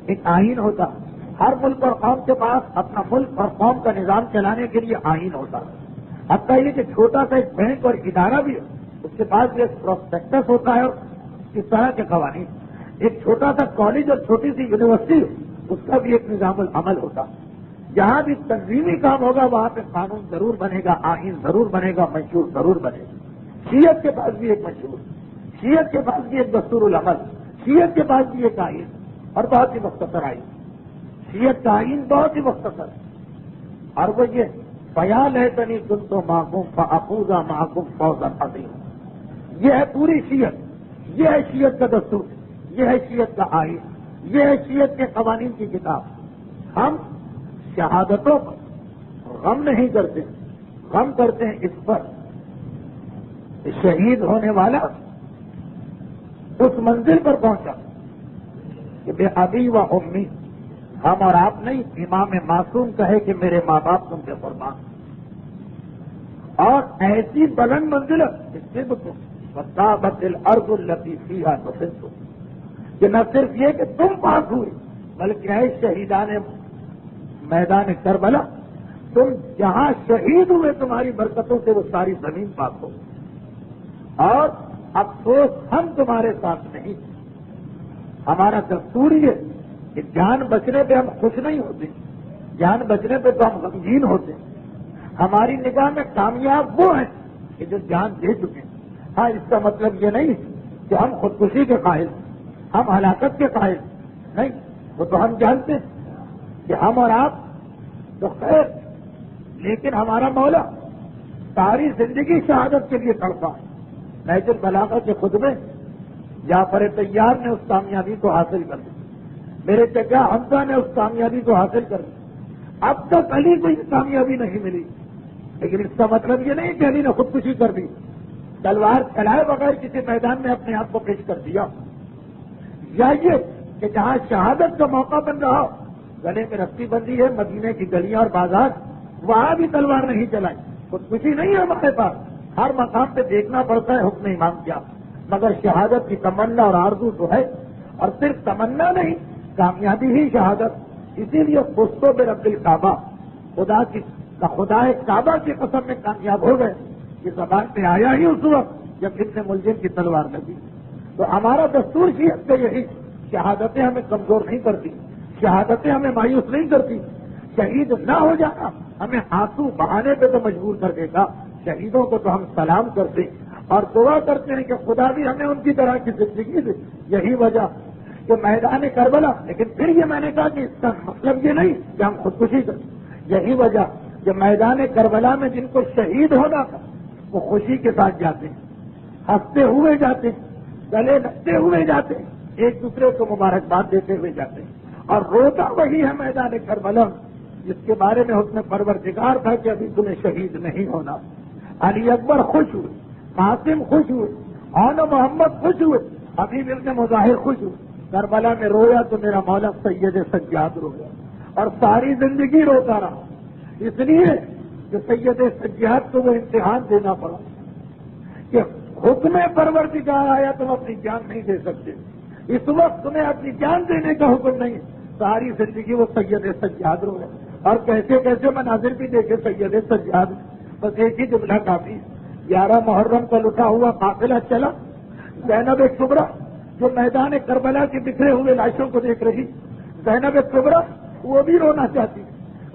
Speaker 2: ایک آئین ہوتا، ہر ملک اور قوم کے پاس اپنا ملک اور قوم کا نظام چلانے کے لیے آئین ہوتا۔ حتیٰ یہ کہ چھوٹا سا ایک بینک اور ادارہ بھی اس کے پاس بھی ایک پروسپیکٹس ہوتا ہے اور اس طرح کے قوانین، ایک چھوٹا سا کالج اور چھوٹی سی یونیورسٹی اس کا بھی ایک نظام العمل ہوتا۔ جہاں بھی تنظیمی کام ہوگا وہاں پہ قانون ضرور بنے گا، آئین ضرور بنے گا، منشور ضرور بنے گا۔ شیعت کے پاس بھی ایک منشور، شیعت کے پاس بھی ایک دستور العمل، شیعت کے پاس بھی ایک آئین، اور بہت ہی مختصر آئین۔ شیعت کا آئین بہت ہی مختصر، اور وہ یہ فیال ہے تنی تم تو معقوم فاقوزہ معقوم فوزا عظیم، یہ ہے پوری شیعت، یہ ہے شیعت کا دستور، یہ ہے شیعت کا آئین، یہ ہے شیعت کے قوانین کی کتاب۔ ہم شہادتوں پر غم نہیں کرتے، غم کرتے ہیں اس پر شہید ہونے والا اس منزل پر پہنچا کہ بے ابی و امی، ہم اور آپ نہیں، امام معصوم کہے کہ میرے ماں باپ تم سے قربان، اور ایسی بلند منزل وَطَابَتِ الْأَرْضُ الَّتِي فِيهَا نُفِرْتُ، کہ نہ صرف یہ کہ تم پاک ہوئے بلکہ اے شہیدان میدان کربلا، تم جہاں شہید ہوئے تمہاری برکتوں سے وہ ساری زمین پاک ہو، اور افسوس ہم تمہارے ساتھ نہیں۔ ہمارا دستور یہ کہ جان بچنے پہ ہم خوش نہیں ہوتے، جان بچنے پہ تو ہم غمگین ہوتے، ہماری نگاہ میں کامیاب وہ ہیں کہ جو جان دے چکے۔ ہاں، اس کا مطلب یہ نہیں کہ ہم خودکشی کے قائل، ہم ہلاکت کے قائل نہیں، وہ تو ہم جانتے ہیں کہ ہم اور آپ تو خیر، لیکن ہمارا مولا ساری زندگی شہادت کے لیے تڑپا۔ نہج البلاغہ کے خطبے جعفر طیار نے اس کامیابی کو حاصل کر لی، میرے چچا حمزہ نے اس کامیابی کو حاصل کر لی، اب تک علی کو یہ کامیابی نہیں ملی، لیکن اس کا مطلب یہ نہیں کہ علی نے خودکشی کر دی، تلوار چلائے بغیر کسی میدان میں اپنے آپ کو پیش کر دیا، یا یہ کہ جہاں شہادت کا موقع بن رہا، گلے میں رسی بندی ہے، مدینے کی گلیاں اور بازار، وہاں بھی تلوار نہیں چلائی، خودکشی نہیں ہے ہمارے پاس، ہر مقام پہ دیکھنا پڑتا ہے حکم امام کیا، مگر شہادت کی تمنا اور آرزو تو ہے، اور صرف تمنا نہیں، کامیابی ہی شہادت۔ اسی لیے خستو برب الکعبہ، خدا کعبہ کی قسم میں کامیاب ہو گئے، یہ زبان پہ آیا ہی اس وقت جب ابن ملجم کی تلوار لگی۔ تو ہمارا دستور شیعت کا یہی، شہادتیں ہمیں کمزور نہیں کرتی، شہادتیں ہمیں مایوس نہیں کرتی، شہید نہ ہو جانا ہمیں آنسو بہانے پہ تو مجبور کر دے گا، شہیدوں کو تو ہم سلام کرتے اور دعا کرتے ہیں کہ خدا بھی ہمیں ان کی طرح کی زندگی دے۔ یہی وجہ کہ میدان کربلا، لیکن پھر یہ میں نے کہا کہ اس کا مطلب یہ نہیں کہ ہم خودکشی کریں، یہی وجہ کہ میدان کربلا میں جن کو شہید ہونا تھا وہ خوشی کے ساتھ جاتے ہیں، ہنستے ہوئے جاتے ہیں، گلے لگتے ہوئے جاتے ہیں، ایک دوسرے کو مبارکباد دیتے ہوئے جاتے ہیں، اور روتا وہی ہے میدان کربلا جس کے بارے میں حکم پروردگار تھا کہ ابھی تمہیں شہید نہیں ہونا. علی اکبر خوش ہوئے, قاسم خوش ہوئے, اور محمد خوش ہوئے, ابھی ابن مظاہر خوش ہوئے. کربلا میں رویا تو میرا مولا سید سجاد رویا, اور ساری زندگی روتا رہا, اس لیے کہ سید سجاد کو وہ امتحان دینا پڑا کہ حکم پروردگار آیا تم اپنی جان نہیں دے سکتے, اس وقت تمہیں اپنی جان دینے کا حکم نہیں. ساری زندگی وہ سید سجاد رویا, اور کیسے کیسے مناظر بھی دیکھے سید سجاد. بس ایک ہی جملہ کافی. 11 محرم کا لٹا ہوا قافلہ چلا, زینب کبریٰ جو میدان کربلا کے بکھرے ہوئے لاشوں کو دیکھ رہی, زینب کبریٰ وہ بھی رونا چاہتی,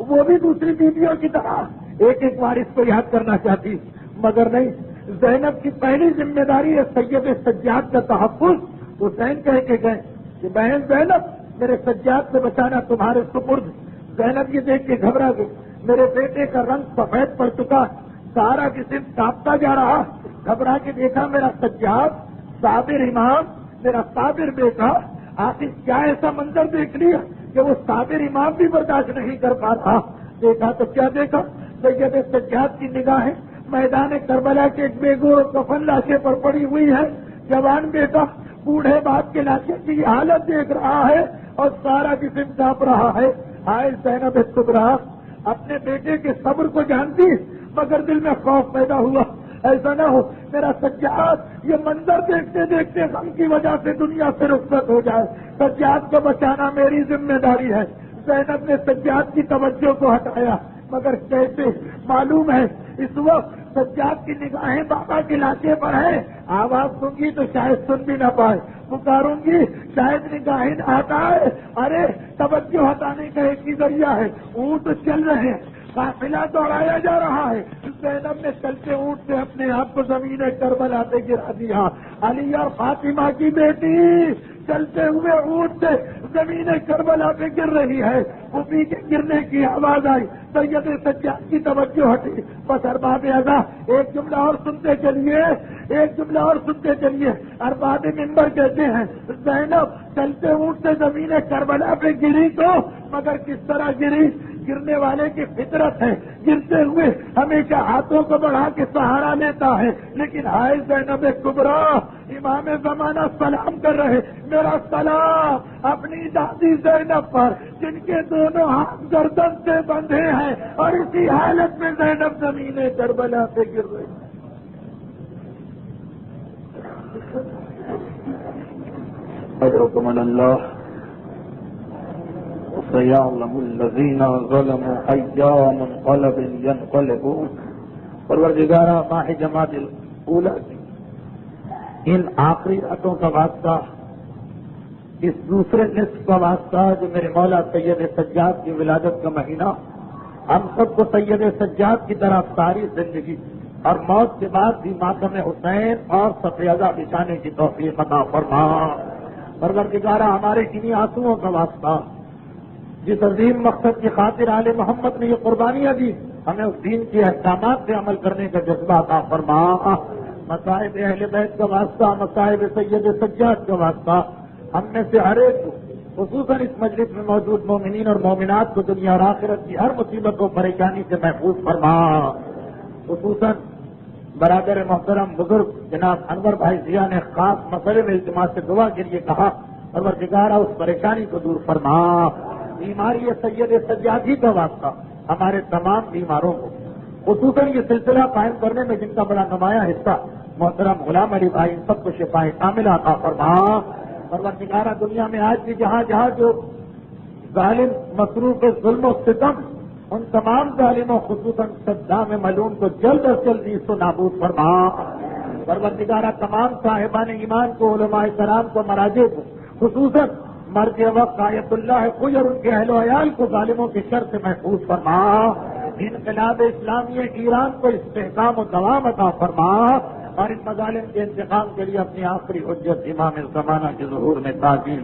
Speaker 2: وہ بھی دوسری بیویوں کی طرح ایک ایک بار اس کو یاد کرنا چاہتی, مگر نہیں. زینب کی پہلی ذمہ داری ہے سید سجاد کا تحفظ. حسین کہہ کے گئے کہ بہن زینب میرے سجاد سے بچانا تمہارے سپرد. زینب یہ دیکھ کے گھبرا گئی, میرے بیٹے کا رنگ سفید پڑ چکا, سارا جسم کانپتا جا رہا. گھبرا کے دیکھا میرا سجاد صابر امام, میرا صابر بیٹا, آخر کیا ایسا منظر دیکھ لیا کہ وہ صابر امام بھی برداشت نہیں کر پاتا. دیکھا تو کیا دیکھا, سید سجاد کی نگاہیں میدان کربلا کے ایک بے گور کفن لاشے پر پڑی ہوئی ہے. جوان بیٹا بوڑھے باپ کے لاشے کی حالت دیکھ رہا ہے اور سارا جسم کانپ رہا ہے. ہائے زینب کبریٰ اپنے بیٹے کے صبر کو جانتی, مگر دل میں خوف پیدا ہوا ایسا نہ ہو میرا سجاد یہ منظر دیکھتے دیکھتے غم کی وجہ سے دنیا سے رخصت ہو جائے. سجاد کو بچانا میری ذمہ داری ہے. زینب نے سجاد کی توجہ کو ہٹایا, مگر کیسے معلوم ہے اس وقت سجاد کی نگاہیں بابا کے لاشے پر ہے. آواز دوں گی تو شاید سن بھی نہ پائے, پکاروں گی شاید نگاہیں نہ ہٹائے. ارے توجہ ہٹانے کا ایک ہی ذریعہ ہے, اونٹ چل رہے ہیں, قافلہ دوڑایا جا رہا ہے. زینب نے چلتے اونٹ سے اپنے آپ کو زمین کربلا پہ گرا دیا. علی اور فاطمہ کی بیٹی چلتے ہوئے اونٹ سے زمین کربلا پہ گر رہی ہے. خوبی کے گرنے کی آواز آئی, سید سجاد کی توجہ ہٹی. بس ارباب اعضا ایک جملہ اور سنتے چلیے, ایک جملہ اور سنتے چلیے. ارباب منبر کہتے ہیں زینب چلتے اونٹ سے زمین کربلا پہ گری تو, مگر کس طرح گری, گرنے والے کی فطرت ہے, گرتے ہوئے ہمیشہ ہاتھوں کو بڑھا کے سہارا لیتا ہے. لیکن ہائے زینب کبریٰ امام زمانہ سلام کر رہے, میرا سلام اپنی دادی زینب پر جن کے دونوں ہاتھ گردن سے بندھے ہیں اور اسی حالت میں زینب زمین کربلا پہ گر رہی.
Speaker 1: اجرکم اللہ سيعلم الذين ظلموا أي منقلب ينقلبون. پروردگارہ ماہ جمادی الاولیٰ کی ان آخری راتوں کا واسطہ, اس دوسرے نصف کا واسطہ جو میرے مولا سید سجاد کی ولادت کا مہینہ, ہم سب کو سید سجاد کی طرح ساری زندگی اور موت کے بعد بھی ماتم حسین اور سفیدہ بچھانے کی توفیق عطا فرما. پروردگارہ ہمارے انہی آنسوؤں کا واسطہ جس عظیم مقصد کی خاطر آل محمد نے یہ قربانیاں دی, ہمیں اس دین کے احکامات پہ عمل کرنے کا جذبہ عطا فرما. مصائب اہل بیت کا واسطہ, مصائب سید سجاد کا واسطہ ہم میں سے ہر ایک کو, خصوصاً اس مجلس میں موجود مومنین اور مومنات کو دنیا اور آخرت کی ہر مصیبت و پریشانی سے محفوظ فرما. خصوصاً برادر محترم بزرگ جناب انور بھائی ضیاء نے خاص مسئلے میں التماس سے دعا کے لیے کہا, پروردگارہ اس پریشانی کو دور فرما. بیماری سید سجادی کا واسطہ ہمارے تمام بیماروں کو, خصوصاً یہ سلسلہ قائم کرنے میں جن کا بڑا نمایاں حصہ محترم غلام علی بھائی, ان سب کو شفائے کاملہ عطا فرما. پروردگارہ دنیا میں آج بھی جہاں جہاں جو ظالم مصروف ظلم و ستم, ان تمام ظالموں خصوصاً صدام ملعون کو جلد از جلد اس کو نابود فرما. پروردگارہ تمام صاحبان ایمان کو, علماء کرام کو, مراجع کو, خصوصاً مرد وقت آیت اللہ خوج اور ان کے اہل و عیال کو ظالموں کی شر سے محفوظ فرما. انقلاب اسلامی ایران کو استحکام و دوام عطا فرما, اور ان مظالم کے انتقام کے لیے اپنی آخری حجت امام زمانہ کے ظہور میں تعجیل